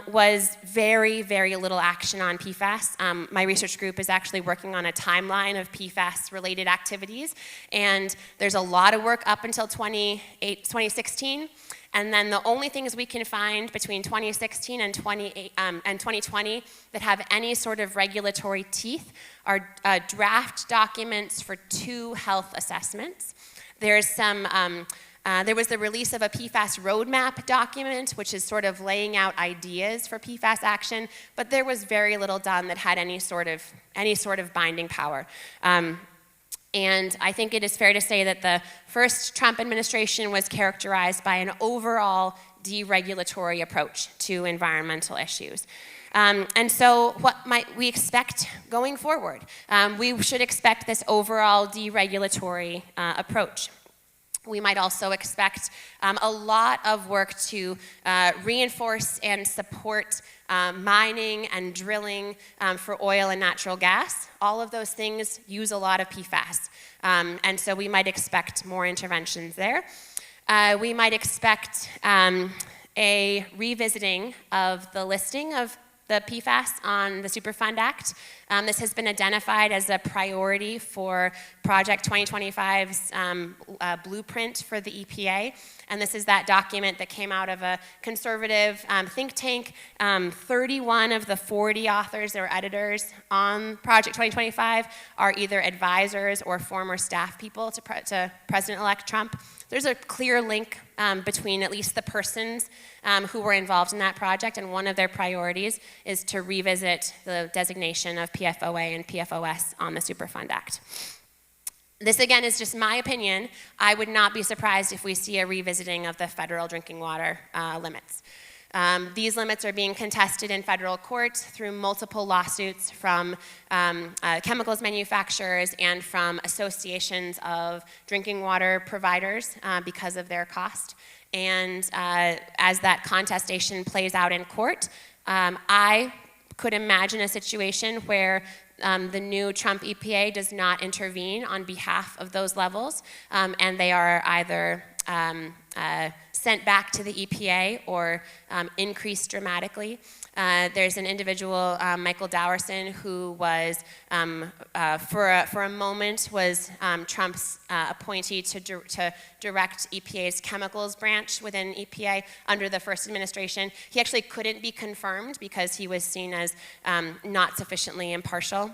was very, very little action on PFAS. My research group is actually working on a timeline of PFAS-related activities, and there's a lot of work up until 2016, and then the only things we can find between 2016 and 2020 that have any sort of regulatory teeth are draft documents for 2 health assessments. There's there was the release of a PFAS roadmap document, which is sort of laying out ideas for PFAS action, but there was very little done that had any sort of binding power. And I think it is fair to say that the first Trump administration was characterized by an overall deregulatory approach to environmental issues. And so what might we expect going forward? We should expect this overall deregulatory approach. We might also expect a lot of work to reinforce and support mining and drilling for oil and natural gas. All of those things use a lot of PFAS. And so we might expect more interventions there. We might expect a revisiting of the listing of the PFAS on the Superfund Act. This has been identified as a priority for Project 2025's blueprint for the EPA. And this is that document that came out of a conservative think tank. 31 of the 40 authors or editors on Project 2025 are either advisors or former staff people to President-elect Trump. There's a clear link between at least the persons who were involved in that project, and one of their priorities is to revisit the designation of PFOA and PFOS on the Superfund Act. This, again, is just my opinion. I would not be surprised if we see a revisiting of the federal drinking water limits. These limits are being contested in federal court through multiple lawsuits from chemicals manufacturers and from associations of drinking water providers because of their cost. And as that contestation plays out in court, I could imagine a situation where the new Trump EPA does not intervene on behalf of those levels, and they are either sent back to the EPA or increased dramatically. There's an individual, Michael Dowerson, who was, for a moment, was Trump's appointee to direct EPA's chemicals branch within EPA under the first administration. He actually couldn't be confirmed because he was seen as not sufficiently impartial.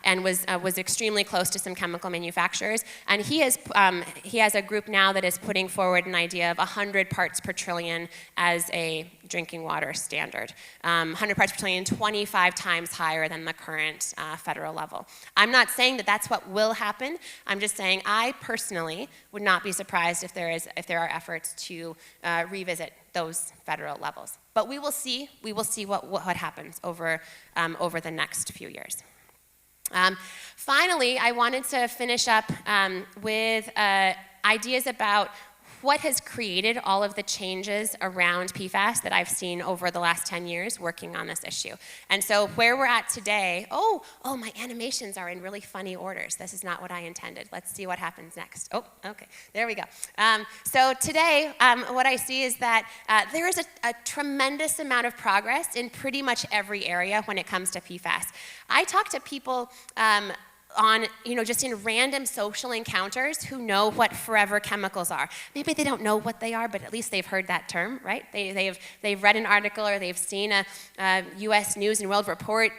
And was extremely close to some chemical manufacturers. And he has a group now that is putting forward an idea of 100 parts per trillion as a drinking water standard. 100 parts per trillion, 25 times higher than the current federal level. I'm not saying that that's what will happen. I'm just saying I personally would not be surprised if there are efforts to revisit those federal levels. But we will see what happens over the next few years. Finally, I wanted to finish up with ideas about what has created all of the changes around PFAS that I've seen over the last 10 years working on this issue. And so where we're at today, oh, my animations are in really funny orders. This is not what I intended. Let's see what happens next. Oh, okay, there we go. So today, what I see is that there is a tremendous amount of progress in pretty much every area when it comes to PFAS. I talk to people on, just in random social encounters who know what forever chemicals are. Maybe they don't know what they are, but at least they've heard that term, right? They've read an article, or they've seen a U.S. News and World Report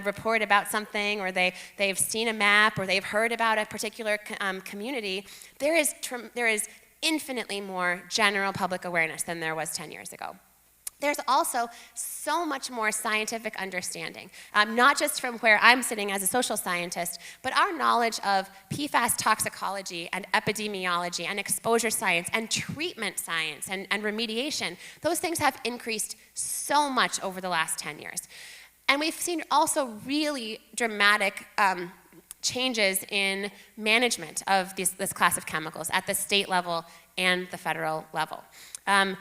report about something, or they've seen a map, or they've heard about a particular community. There is infinitely more general public awareness than there was 10 years ago. There's also so much more scientific understanding, not just from where I'm sitting as a social scientist, but our knowledge of PFAS toxicology and epidemiology and exposure science and treatment science and remediation. Those things have increased so much over the last 10 years. And we've seen also really dramatic changes in management of this class of chemicals at the state level and the federal level. And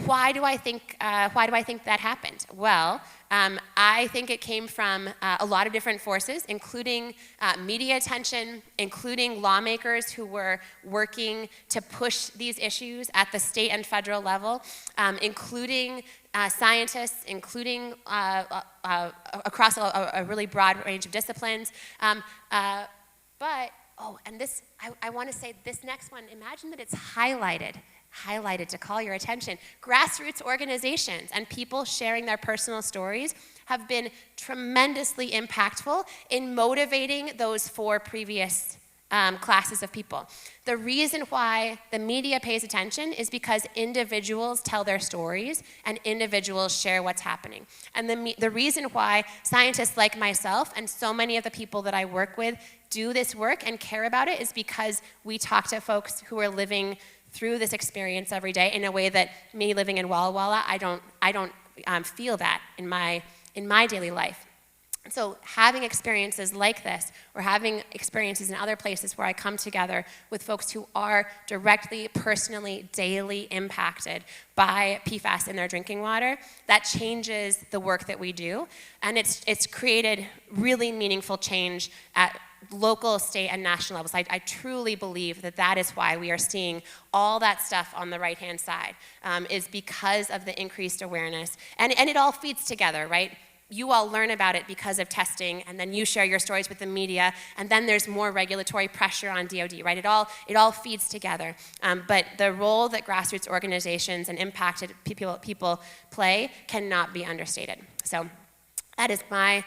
why do I think that happened? Well, I think it came from a lot of different forces, including media attention, including lawmakers who were working to push these issues at the state and federal level, including scientists, including across a really broad range of disciplines. And this, I want to say this next one, imagine that it's highlighted to call your attention. Grassroots organizations and people sharing their personal stories have been tremendously impactful in motivating those four previous classes of people. The reason why the media pays attention is because individuals tell their stories and individuals share what's happening. And the reason why scientists like myself and so many of the people that I work with do this work and care about it is because we talk to folks who are living through this experience every day in a way that me living in Walla Walla, I don't feel that in my daily life. So having experiences like this, or having experiences in other places where I come together with folks who are directly, personally, daily impacted by PFAS in their drinking water, that changes the work that we do. And it's created really meaningful change at local, state, and national levels. I truly believe that that is why we are seeing all that stuff on the right-hand side, is because of the increased awareness. And it all feeds together, right? You all learn about it because of testing, and then you share your stories with the media, and then there's more regulatory pressure on DoD, right? It all feeds together. But the role that grassroots organizations and impacted people play cannot be understated. So that is my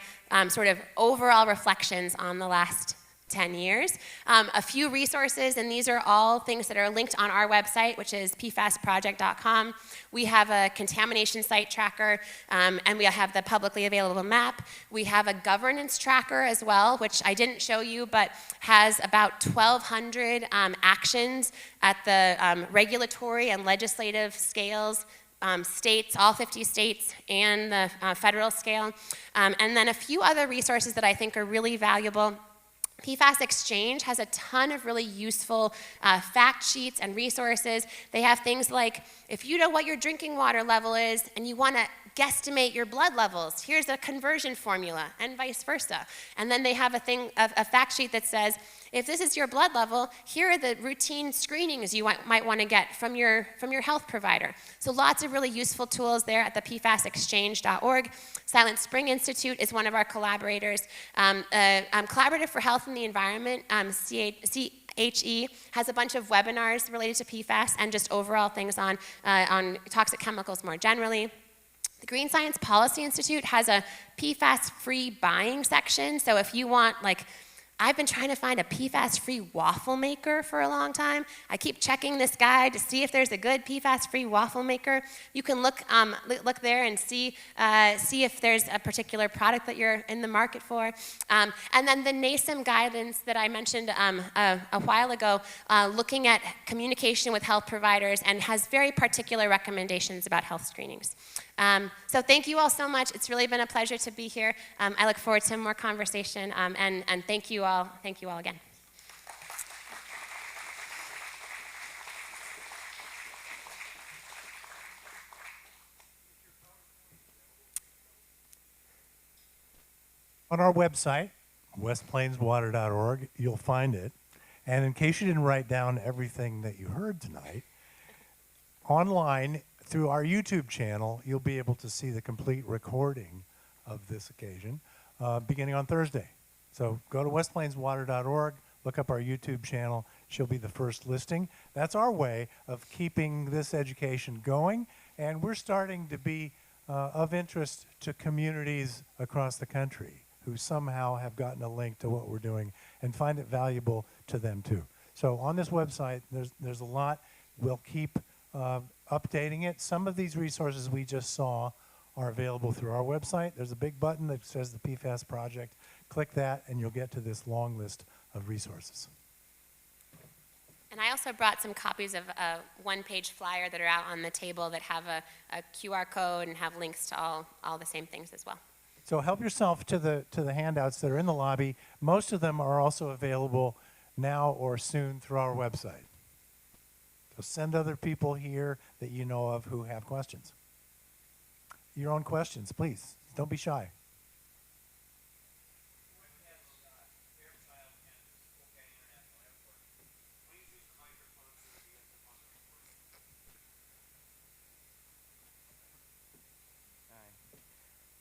sort of overall reflections on the last 10 years. A few resources, and these are all things that are linked on our website, which is pfasproject.com. We have a contamination site tracker, and we have the publicly available map. We have a governance tracker as well, which I didn't show you, but has about 1,200 actions at the regulatory and legislative scales, states, all 50 states, and the federal scale. And then a few other resources that I think are really valuable. PFAS Exchange has a ton of really useful fact sheets and resources. They have things like, if you know what your drinking water level is and you want to guesstimate your blood levels, here's a conversion formula, and vice versa. And then they have a fact sheet that says, if this is your blood level, here are the routine screenings you might want to get from your health provider. So lots of really useful tools there at the pfasexchange.org. Silent Spring Institute is one of our collaborators. Collaborative for Health and the Environment, CHE, has a bunch of webinars related to PFAS and just overall things on toxic chemicals more generally. The Green Science Policy Institute has a PFAS-free buying section. So if you want, like, I've been trying to find a PFAS-free waffle maker for a long time. I keep checking this guide to see if there's a good PFAS-free waffle maker. You can look there and see if there's a particular product that you're in the market for. And then the NASEM guidance that I mentioned a while ago, looking at communication with health providers, and has very particular recommendations about health screenings. So thank you all so much. It's really been a pleasure to be here. I look forward to more conversation, and thank you all again. On our website, westplainswater.org, you'll find it. And in case you didn't write down everything that you heard tonight, online through our YouTube channel, you'll be able to see the complete recording of this occasion beginning on Thursday. So go to westplainswater.org, look up our YouTube channel. She'll be the first listing. That's our way of keeping this education going, and we're starting to be of interest to communities across the country who somehow have gotten a link to what we're doing and find it valuable to them too. So on this website, there's a lot. We'll keep updating it. Some of these resources we just saw are available through our website. There's a big button that says the PFAS Project. Click that and you'll get to this long list of resources. And I also brought some copies of a one-page flyer that are out on the table that have a QR code and have links to all the same things as well. So help yourself to the handouts that are in the lobby. Most of them are also available now or soon through our website. So send other people here that you know of who have questions. Your own questions, please. Don't be shy.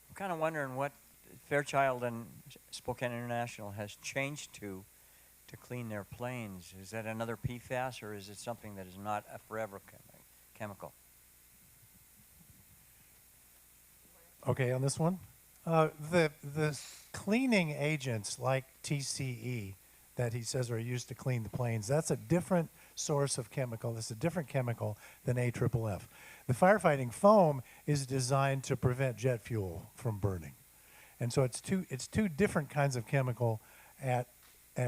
I'm kind of wondering what Fairchild and Spokane International has changed to clean their planes. Is that another PFAS, or is it something that is not a forever chemical? Okay, on this one? The cleaning agents like TCE that he says are used to clean the planes, that's a different source of chemical. That's a different chemical than AFFF. The firefighting foam is designed to prevent jet fuel from burning. And so it's two different kinds of chemical at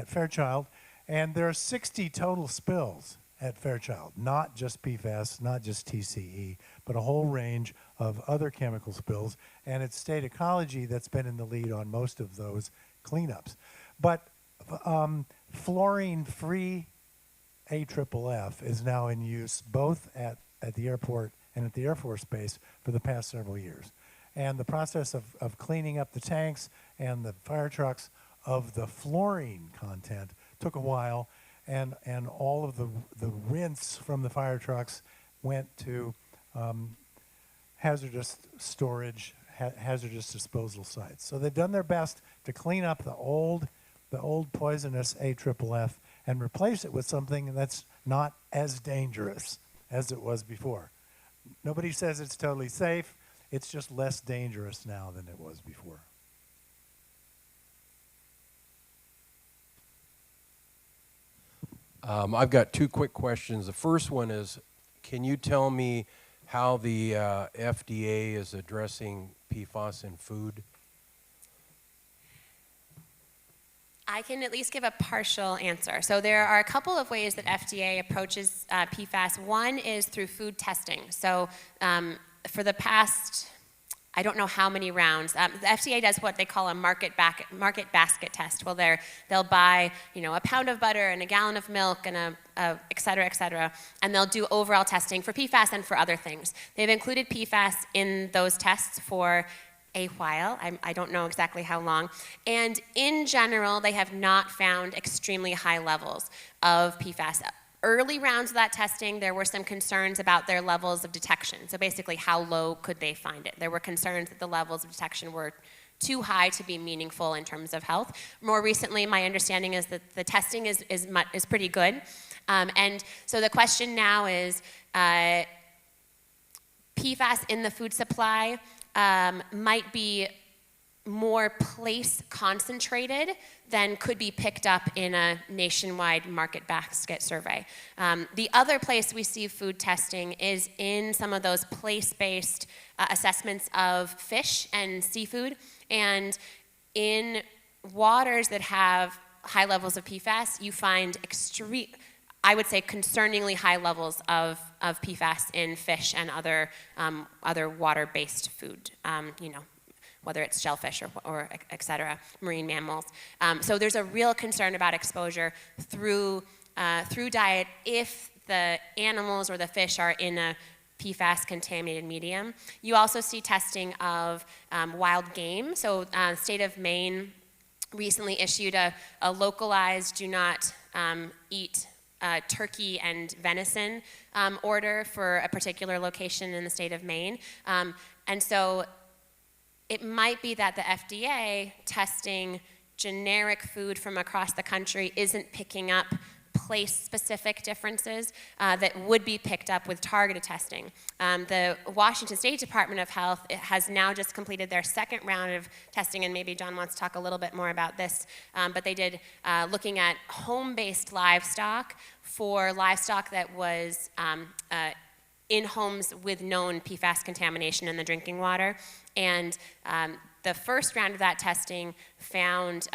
Fairchild, and there are 60 total spills. at Fairchild, not just PFAS, not just TCE, but a whole range of other chemical spills, and it's state ecology that's been in the lead on most of those cleanups. But fluorine-free AFFF is now in use both at the airport and at the Air Force Base for the past several years. And the process of cleaning up the tanks and the fire trucks of the fluorine content took a while, and all of the rinse from the fire trucks went to hazardous storage, hazardous disposal sites. So they've done their best to clean up the old poisonous AFFF and replace it with something that's not as dangerous as it was before. Nobody says it's totally safe. It's just less dangerous now than it was before. I've got two quick questions. The first one is, can you tell me how the FDA is addressing PFAS in food? I can at least give a partial answer. So there are a couple of ways that FDA approaches PFAS. One is through food testing. So for the past, I don't know how many rounds, the FDA does what they call a market basket test. Well, they'll buy, a pound of butter and a gallon of milk and et cetera, and they'll do overall testing for PFAS and for other things. They've included PFAS in those tests for a while. I don't know exactly how long. And in general, they have not found extremely high levels of PFAS. Early rounds of that testing, there were some concerns about their levels of detection. So basically, how low could they find it? There were concerns that the levels of detection were too high to be meaningful in terms of health. More recently, my understanding is that the testing is pretty good. And so the question now is, PFAS in the food supply might be more place concentrated than could be picked up in a nationwide market basket survey. The other place we see food testing is in some of those place-based assessments of fish and seafood, and in waters that have high levels of PFAS, you find I would say concerningly high levels of PFAS in fish and other water-based food, whether it's shellfish or et cetera, marine mammals. So there's a real concern about exposure through diet if the animals or the fish are in a PFAS-contaminated medium. You also see testing of wild game. So the state of Maine recently issued a localized do not eat turkey and venison order for a particular location in the state of Maine. And so it might be that the FDA testing generic food from across the country isn't picking up place-specific differences that would be picked up with targeted testing. The Washington State Department of Health has now just completed their second round of testing, and maybe John wants to talk a little bit more about this, but they did looking at home-based livestock for livestock that was in homes with known PFAS contamination in the drinking water. And the first round of that testing found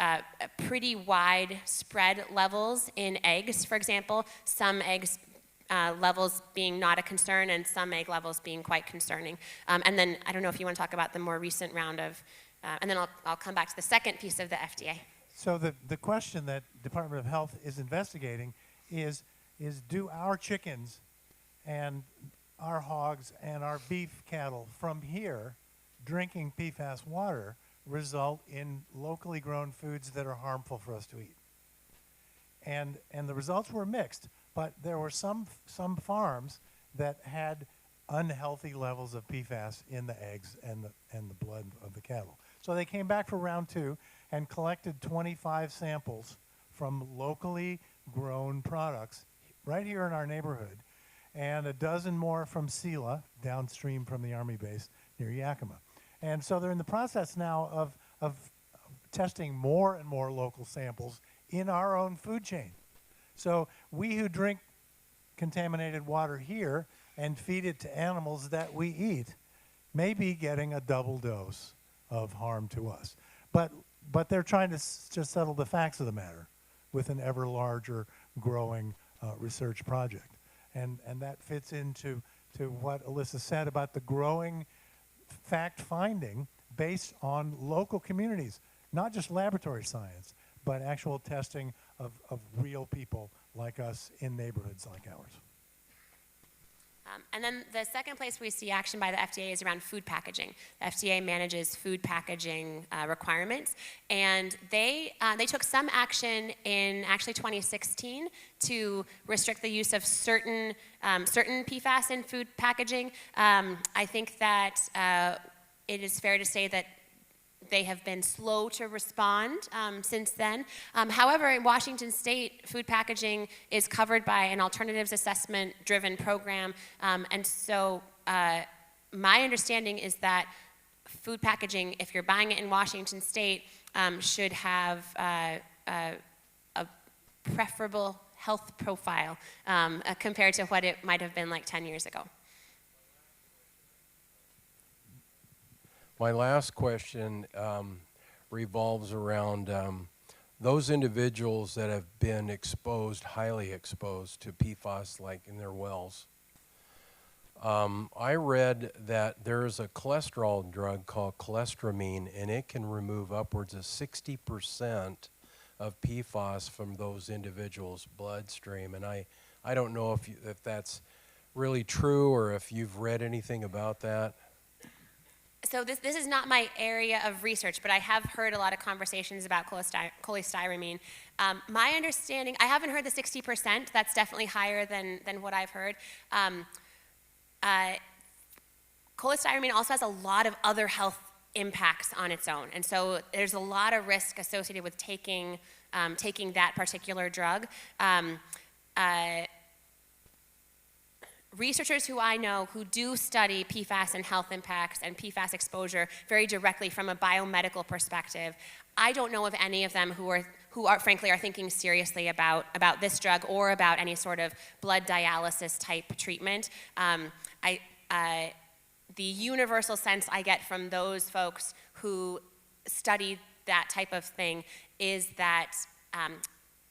pretty widespread levels in eggs, for example. Some eggs levels being not a concern and some egg levels being quite concerning. And then I don't know if you want to talk about the more recent round of, and then I'll come back to the second piece of the FDA. So the question that Department of Health is investigating is do our chickens and our hogs and our beef cattle from here drinking PFAS water result in locally grown foods that are harmful for us to eat? And the results were mixed, but there were some farms that had unhealthy levels of PFAS in the eggs and the blood of the cattle. So they came back for round 2 and collected 25 samples from locally grown products right here in our neighborhood, and a dozen more from Sela, downstream from the Army base near Yakima. And so they're in the process now of testing more and more local samples in our own food chain. So we who drink contaminated water here and feed it to animals that we eat may be getting a double dose of harm to us. But they're trying to just settle the facts of the matter with an ever larger growing research project. And that fits into what Alissa said about the growing fact-finding based on local communities, not just laboratory science, but actual testing of real people like us in neighborhoods like ours. And then the second place we see action by the FDA is around food packaging. The FDA manages food packaging requirements, and they took some action in actually 2016 to restrict the use of certain PFAS in food packaging. I think that it is fair to say that they have been slow to respond since then. However, in Washington State, food packaging is covered by an alternatives assessment-driven program, and so my understanding is that food packaging, if you're buying it in Washington State, should have a preferable health profile compared to what it might have been like 10 years ago. My last question revolves around those individuals that have been exposed, highly exposed to PFAS, like in their wells. I read that there is a cholesterol drug called cholestyramine, and it can remove upwards of 60% of PFAS from those individuals' bloodstream. And I don't know if that's really true or if you've read anything about that. So this is not my area of research, but I have heard a lot of conversations about cholestyramine. My understanding, I haven't heard the 60%. That's definitely higher than what I've heard. Cholestyramine also has a lot of other health impacts on its own, and so there's a lot of risk associated with taking that particular drug. Researchers who I know who do study PFAS and health impacts and PFAS exposure very directly from a biomedical perspective, I don't know of any of them who are frankly thinking seriously about this drug or about any sort of blood dialysis type treatment. The universal sense I get from those folks who study that type of thing is that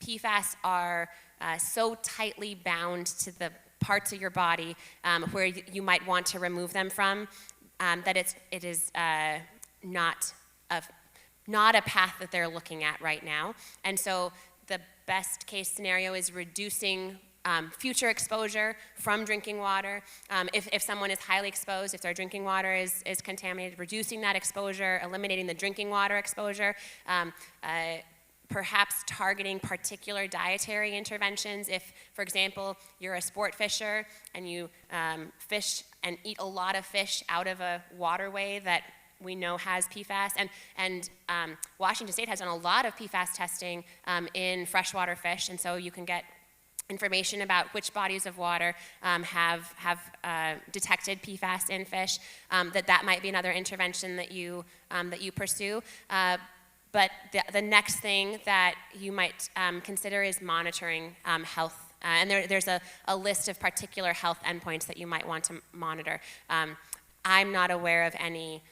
PFAS are so tightly bound to the parts of your body where you might want to remove them from, that it is not a path that they're looking at right now. And so the best case scenario is reducing future exposure from drinking water. If someone is highly exposed, if their drinking water is contaminated, reducing that exposure, eliminating the drinking water exposure, perhaps targeting particular dietary interventions. If, for example, you're a sport fisher and you fish and eat a lot of fish out of a waterway that we know has PFAS, and Washington State has done a lot of PFAS testing in freshwater fish, and so you can get information about which bodies of water have detected PFAS in fish. That might be another intervention that you pursue. But the next thing that you might consider is monitoring health. And there's a list of particular health endpoints that you might want to monitor. I'm not aware of any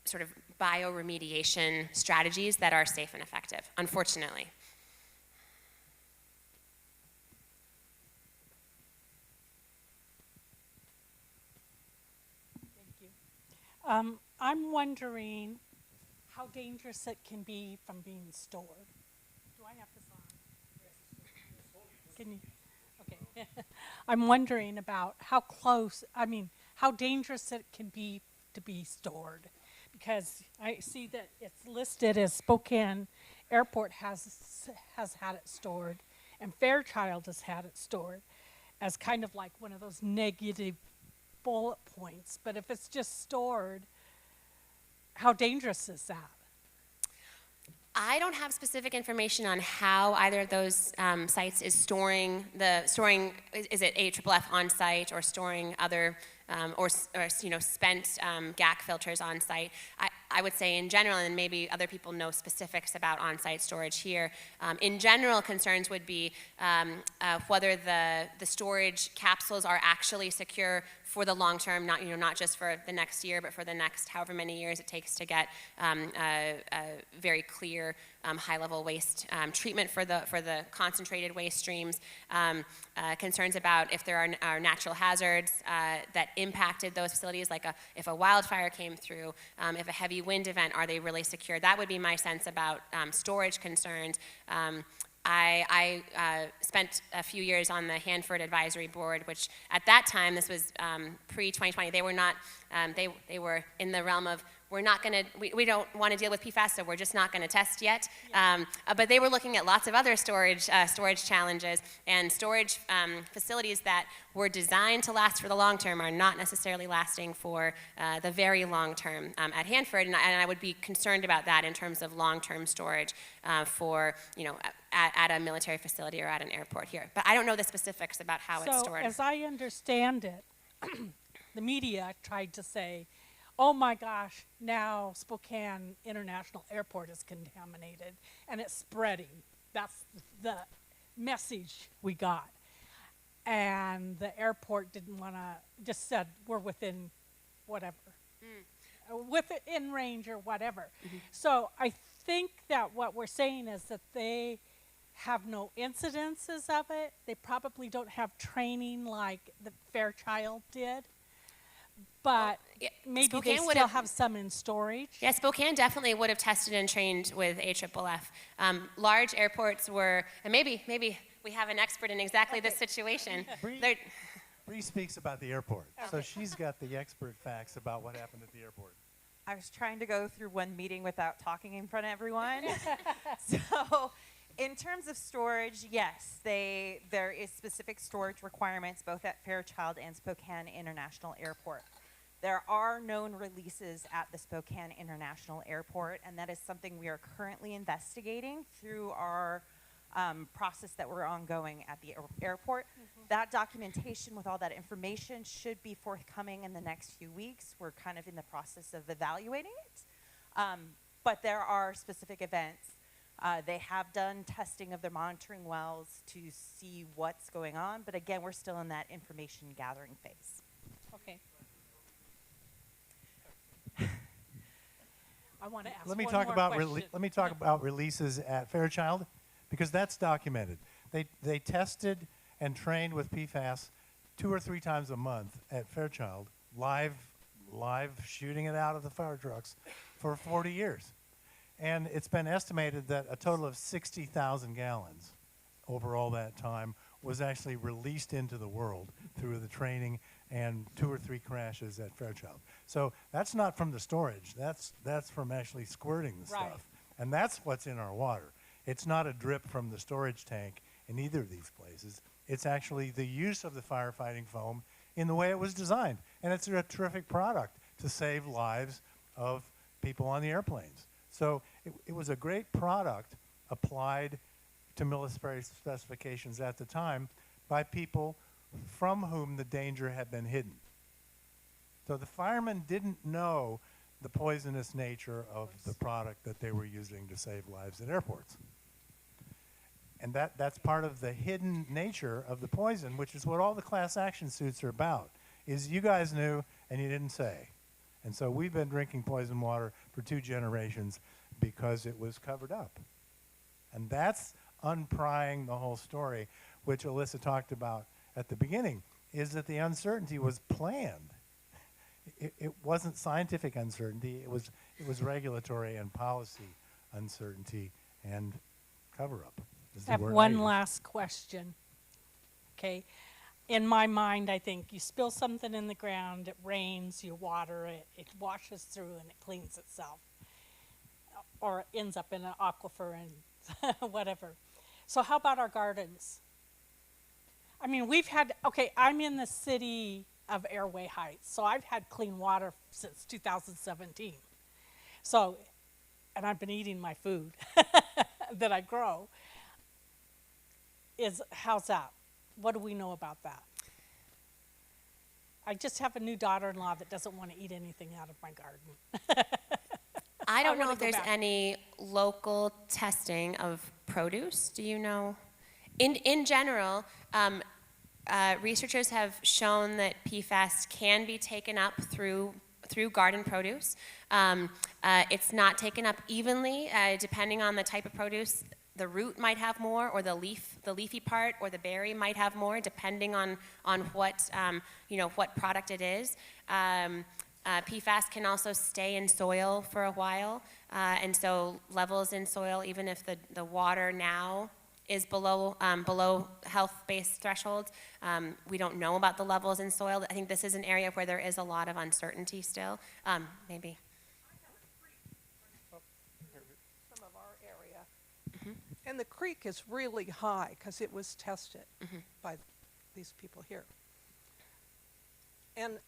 sort of bioremediation strategies that are safe and effective, unfortunately. Thank you. I'm wondering how dangerous it can be from being stored. Do I have this on? Can you? Okay. I'm wondering about how dangerous it can be to be stored. Because I see that it's listed as Spokane Airport has had it stored, and Fairchild has had it stored as kind of like one of those negative bullet points. But if it's just stored, how dangerous is that? I don't have specific information on how either of those sites is storing. Is it AFFF on site or storing other or spent GAC filters on site? I would say in general, and maybe other people know specifics about on-site storage here. In general, concerns would be whether the storage capsules are actually secure for the long term, not just for the next year, but for the next however many years it takes to get a very clear high-level waste treatment for the concentrated waste streams. Concerns about if there are natural hazards that impacted those facilities, like if a wildfire came through, if a heavy wind event, are they really secure? That would be my sense about storage concerns. I spent a few years on the Hanford Advisory Board, which at that time, this was pre-2020, they were not, they were in the realm of, we're not going to, we don't want to deal with PFAS, so we're just not going to test yet. Yeah. But they were looking at lots of other storage challenges, and storage facilities that were designed to last for the long term are not necessarily lasting for the very long term at Hanford, and I would be concerned about that in terms of long-term storage for, at a military facility or at an airport here. But I don't know the specifics about how it's stored. So as I understand it, the media tried to say, oh my gosh, now Spokane International Airport is contaminated and it's spreading. That's the message we got. And the airport didn't want to, just said we're within whatever, within range or whatever. Mm-hmm. So I think that what we're saying is that they have no incidences of it. They probably don't have training like the Fairchild did. But maybe Spokane they still have some in storage. Yeah, Spokane definitely would have tested and trained with AFFF. Large airports were, and maybe we have an expert in exactly this situation. Bree speaks about the airport, so she's got the expert facts about what happened at the airport. I was trying to go through one meeting without talking in front of everyone. So in terms of storage, yes, there is specific storage requirements both at Fairchild and Spokane International Airport. There are known releases at the Spokane International Airport, and that is something we are currently investigating through our process that we're ongoing at the airport. Mm-hmm. That documentation with all that information should be forthcoming in the next few weeks. We're kind of in the process of evaluating it. But there are specific events. They have done testing of their monitoring wells to see what's going on, but again, we're still in that information gathering phase. Okay. I want to ask Let me one talk more about question. let me talk about releases at Fairchild, because that's documented. They tested and trained with PFAS 2 or 3 times a month at Fairchild, live shooting it out of the fire trucks for 40 years. And it's been estimated that a total of 60,000 gallons over all that time was actually released into the world through the training and 2 or 3 crashes at Fairchild. So that's not from the storage. That's from actually squirting the stuff. And that's what's in our water. It's not a drip from the storage tank in either of these places. It's actually the use of the firefighting foam in the way it was designed. And it's a terrific product to save lives of people on the airplanes. So it was a great product applied to military specifications at the time by people from whom the danger had been hidden. So the firemen didn't know the poisonous nature of the product that they were using to save lives at airports. And that's part of the hidden nature of the poison, which is what all the class action suits are about, is you guys knew and you didn't say. And so we've been drinking poison water for 2 generations because it was covered up. And that's unprying the whole story, which Alissa talked about at the beginning, is that the uncertainty was planned. It wasn't scientific uncertainty, it was regulatory and policy uncertainty and cover-up. I have one last question. Okay. In my mind, I think you spill something in the ground, it rains, you water it, it washes through and it cleans itself. Or it ends up in an aquifer and whatever. So how about our gardens? I mean, I'm in the city of Airway Heights, so I've had clean water since 2017. So, and I've been eating my food that I grow. How's that? What do we know about that? I just have a new daughter-in-law that doesn't want to eat anything out of my garden. I don't know if there's any local testing of produce. Do you know? In general, researchers have shown that PFAS can be taken up through garden produce. It's not taken up evenly, depending on the type of produce. The root might have more, or the leafy part, or the berry might have more, depending on what what product it is. PFAS can also stay in soil for a while, and so levels in soil, even if the water now is below health-based thresholds, we don't know about the levels in soil. I think this is an area where there is a lot of uncertainty still. Maybe. Some of our area, and the creek is really high because it was tested by these people here. And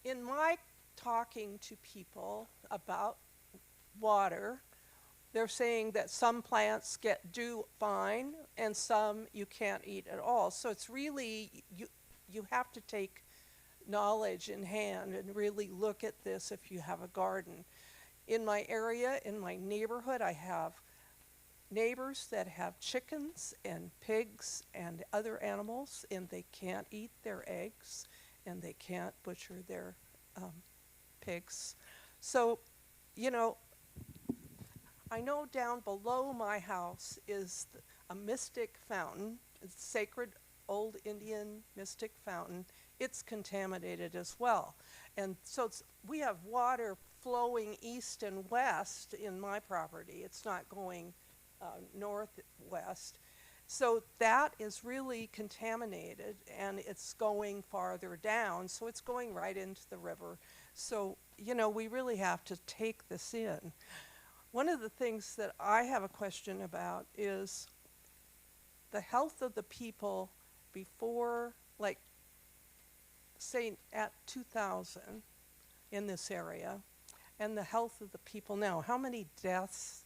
in my talking to people about water, they're saying that some plants do fine and some you can't eat at all. So it's really, you have to take knowledge in hand and really look at this if you have a garden. In my area, in my neighborhood, I have neighbors that have chickens and pigs and other animals, and they can't eat their eggs and they can't butcher their pigs. So, I know down below my house is a mystic fountain, a sacred old Indian mystic fountain. It's contaminated as well. And so we have water flowing east and west in my property. It's not going northwest. So that is really contaminated, and it's going farther down, so it's going right into the river. So, we really have to take this in. One of the things that I have a question about is the health of the people before, like, say at 2000 in this area, and the health of the people now. How many deaths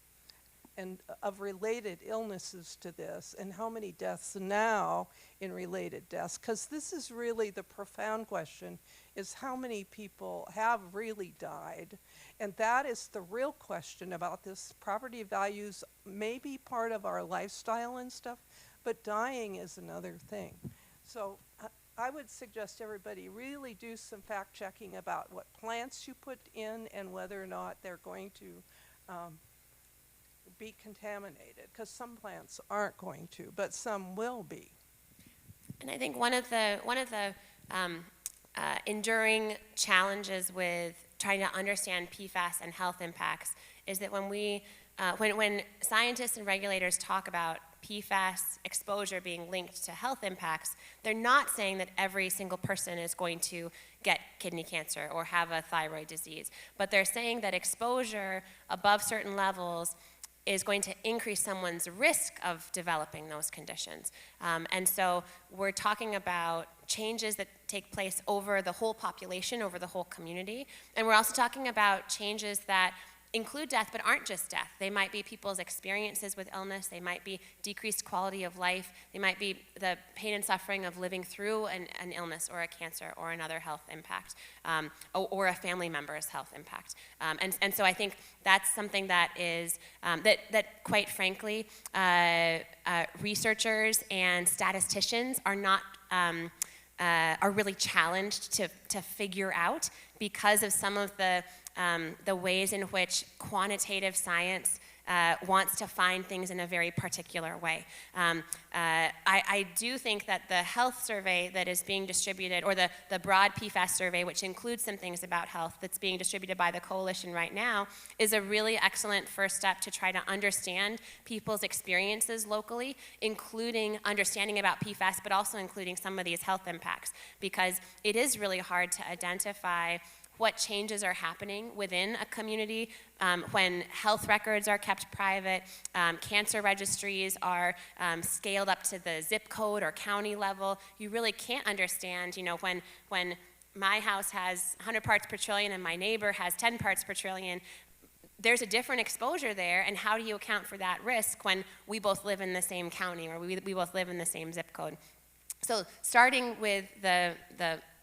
and of related illnesses to this, and how many deaths now in related deaths? Because this is really the profound question, is how many people have really died? And that is the real question about this. Property values may be part of our lifestyle and stuff, but dying is another thing. So I would suggest everybody really do some fact checking about what plants you put in and whether or not they're going to be contaminated, because some plants aren't going to, but some will be. And I think one of the enduring challenges with trying to understand PFAS and health impacts is that when scientists and regulators talk about PFAS exposure being linked to health impacts, they're not saying that every single person is going to get kidney cancer or have a thyroid disease, but they're saying that exposure above certain levels is going to increase someone's risk of developing those conditions. And so we're talking about changes that take place over the whole population, over the whole community. And we're also talking about changes that include death, but aren't just death. They might be people's experiences with illness. They might be decreased quality of life. They might be the pain and suffering of living through an illness or a cancer or another health impact, or a family member's health impact. And so I think that's something that is, that quite frankly, researchers and statisticians are not, are really challenged to figure out because of some of the ways in which quantitative science wants to find things in a very particular way. I do think that the health survey that is being distributed, or the broad PFAS survey, which includes some things about health that's being distributed by the coalition right now, is a really excellent first step to try to understand people's experiences locally, including understanding about PFAS, but also including some of these health impacts, because it is really hard to identify what changes are happening within a community when health records are kept private, cancer registries are scaled up to the zip code or county level. You really can't understand, when my house has 100 parts per trillion and my neighbor has 10 parts per trillion, there's a different exposure there, and how do you account for that risk when we both live in the same county or we both live in the same zip code? So starting with the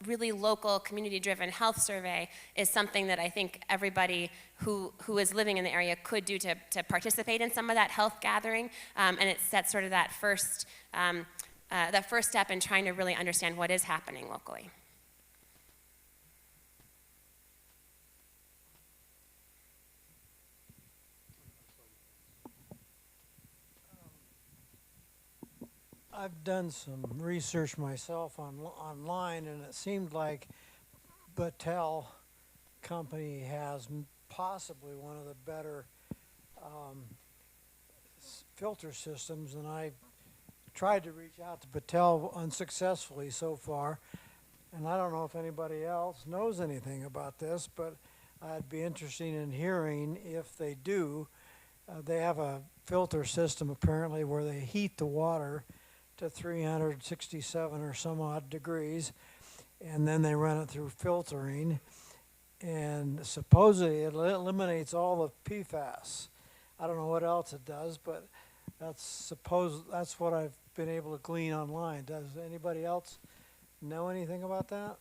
really local community-driven health survey is something that I think everybody who is living in the area could do to participate in some of that health gathering, and it sets sort of that first the first step in trying to really understand what is happening locally. I've done some research myself online, and it seemed like Battelle company has possibly one of the better filter systems, and I tried to reach out to Battelle unsuccessfully so far, and I don't know if anybody else knows anything about this, but I'd be interested in hearing if they do. They have a filter system apparently where they heat the water to 367 or some odd degrees, and then they run it through filtering, and supposedly it eliminates all the PFAS. I don't know what else it does, but that's what I've been able to glean online. Does anybody else know anything about that?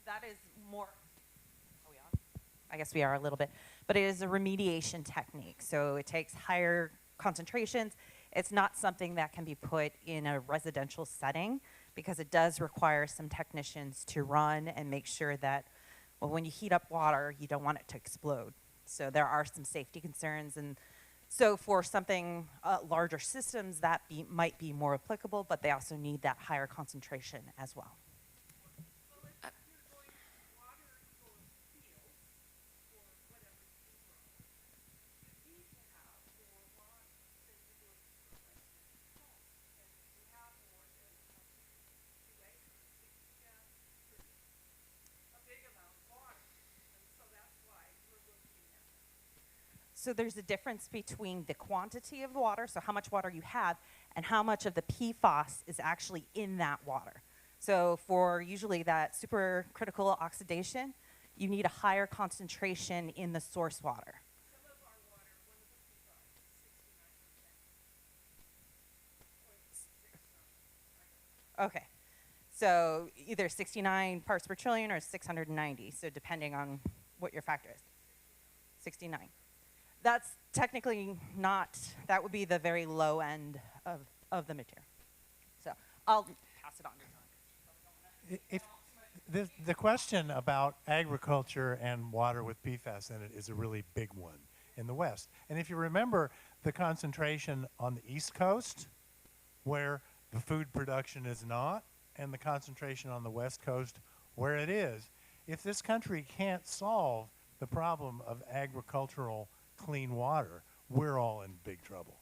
That is more, are we on? I guess we are a little bit, but it is a remediation technique. So it takes higher concentrations. It's not something that can be put in a residential setting because it does require some technicians to run and make sure that, well, when you heat up water, you don't want it to explode. So there are some safety concerns, and so for something larger systems, that might be more applicable, but they also need that higher concentration as well. So there's a difference between the quantity of water, so how much water you have, and how much of the PFAS is actually in that water. So for usually that supercritical oxidation, you need a higher concentration in the source water. Some of our water, one of the PFAS is 69%. Okay. So either 69 parts per trillion or 690, so depending on what your factor is. 69. That's technically not, that would be the very low end of the material. So I'll pass it on. If the question about agriculture and water with PFAS in it is a really big one in the West. And if you remember the concentration on the East Coast, where the food production is not, and the concentration on the West Coast, where it is, if this country can't solve the problem of agricultural clean water, we're all in big trouble,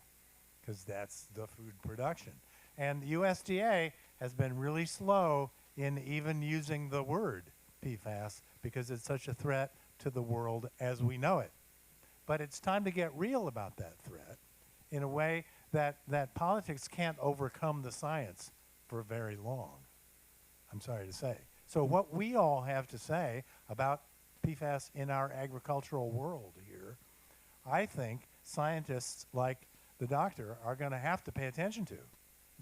because that's the food production. And the USDA has been really slow in even using the word PFAS because it's such a threat to the world as we know it. But it's time to get real about that threat in a way that politics can't overcome the science for very long, I'm sorry to say. So what we all have to say about PFAS in our agricultural world here, I think scientists like the doctor are going to have to pay attention to.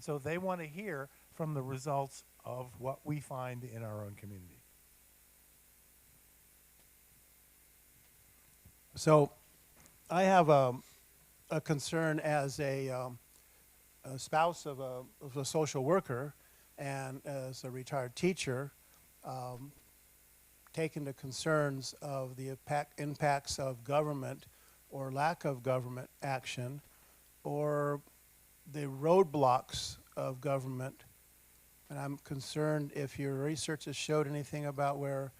So they want to hear from the results of what we find in our own community. So I have a concern as a spouse of a social worker and as a retired teacher, taking the concerns of the impacts of government or lack of government action, or the roadblocks of government. And I'm concerned if your research has showed anything about where,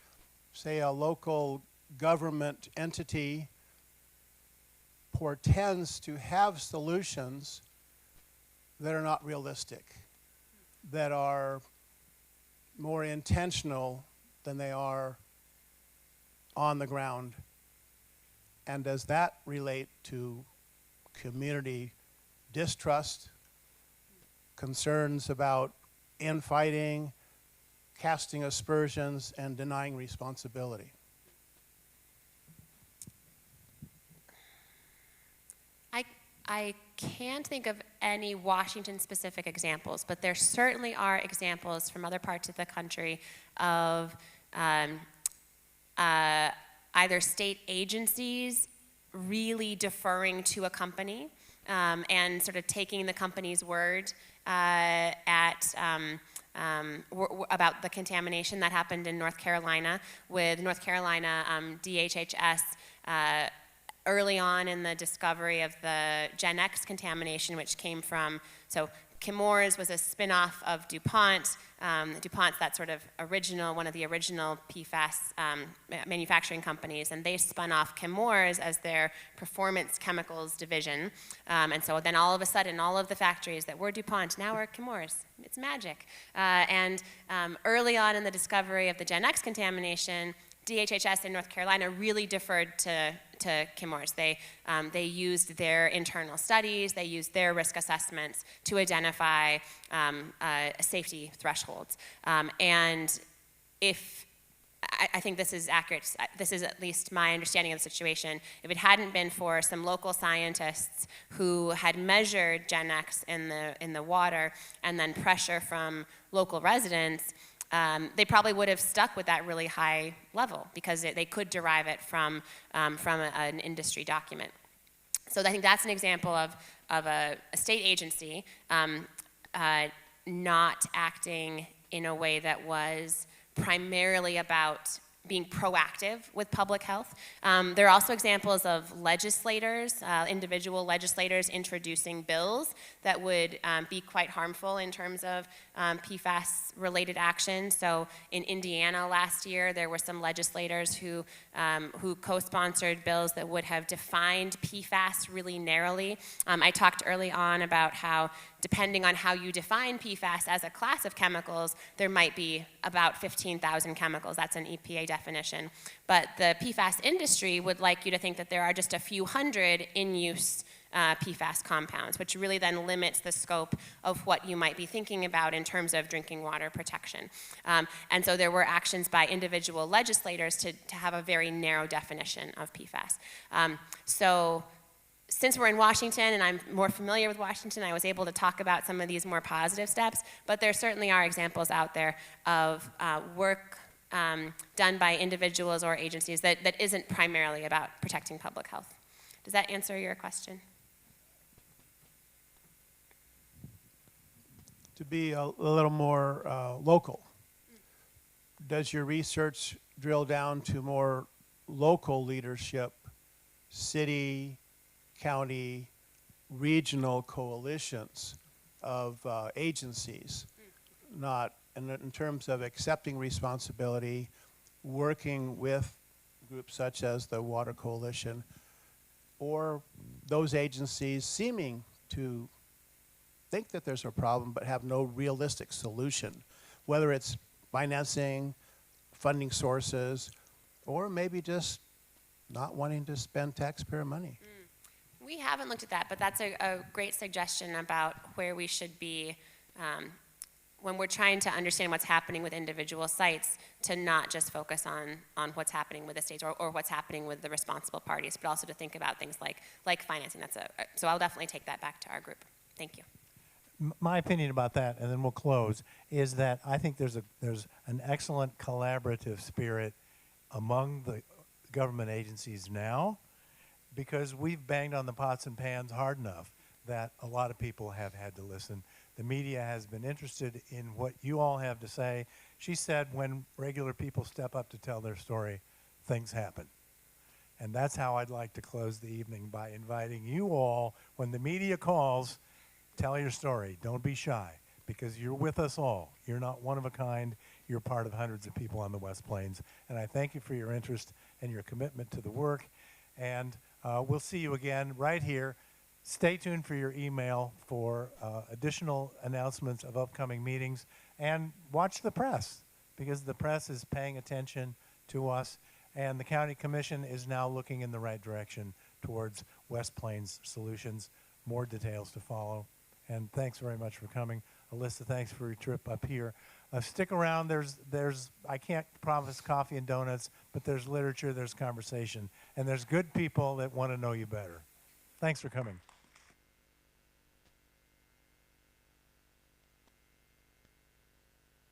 say, a local government entity portends to have solutions that are not realistic, that are more intentional than they are on the ground. And does that relate to community distrust, concerns about infighting, casting aspersions, and denying responsibility? I can't think of any Washington-specific examples, but there certainly are examples from other parts of the country of either state agencies really deferring to a company and sort of taking the company's word about the contamination that happened in North Carolina with North Carolina DHHS early on in the discovery of the Gen X contamination, which came from, so Chemours was a spin-off of DuPont. DuPont's that sort of original, one of the original PFAS manufacturing companies, and they spun off Chemours as their performance chemicals division. And so then all of a sudden, all of the factories that were DuPont now are Chemours. It's magic. And early on in the discovery of the Gen X contamination, DHHS in North Carolina really deferred to Chemours. They used their internal studies, they used their risk assessments to identify safety thresholds. And I think this is accurate, this is at least my understanding of the situation. If it hadn't been for some local scientists who had measured Gen X in the water and then pressure from local residents, they probably would have stuck with that really high level because they could derive it from an industry document. So I think that's an example of a state agency not acting in a way that was primarily about being proactive with public health. There are also examples of legislators, individual legislators introducing bills that would be quite harmful in terms of PFAS-related action. So in Indiana last year, there were some legislators who co-sponsored bills that would have defined PFAS really narrowly. I talked early on about how depending on how you define PFAS as a class of chemicals, there might be about 15,000 chemicals. That's an EPA definition. But the PFAS industry would like you to think that there are just a few hundred in-use PFAS compounds, which really then limits the scope of what you might be thinking about in terms of drinking water protection. And so there were actions by individual legislators to have a very narrow definition of PFAS. So since we're in Washington and I'm more familiar with Washington, I was able to talk about some of these more positive steps, but there certainly are examples out there of work done by individuals or agencies that isn't primarily about protecting public health. Does that answer your question? To be a little more local, does your research drill down to more local leadership, city, county, regional coalitions of agencies, not in terms of accepting responsibility, working with groups such as the Water Coalition, or those agencies seeming to think that there's a problem but have no realistic solution, whether it's financing, funding sources, or maybe just not wanting to spend taxpayer money. We haven't looked at that, but that's a great suggestion about where we should be when we're trying to understand what's happening with individual sites, to not just focus on what's happening with the states or what's happening with the responsible parties, but also to think about things like financing. So I'll definitely take that back to our group. Thank you. My opinion about that, and then we'll close, is that I think there's an excellent collaborative spirit among the government agencies now, because we've banged on the pots and pans hard enough that a lot of people have had to listen. The media has been interested in what you all have to say. She said when regular people step up to tell their story, things happen. And that's how I'd like to close the evening, by inviting you all, when the media calls, tell your story. Don't be shy, because you're with us all. You're not one of a kind. You're part of hundreds of people on the West Plains. And I thank you for your interest and your commitment to the work. And we'll see you again right here. Stay tuned for your email for additional announcements of upcoming meetings. And watch the press, because the press is paying attention to us. And the County Commission is now looking in the right direction towards West Plains solutions. More details to follow. And thanks very much for coming. Alissa, thanks for your trip up here. Stick around. I can't promise coffee and donuts, but there's literature, there's conversation, and there's good people that want to know you better. Thanks for coming.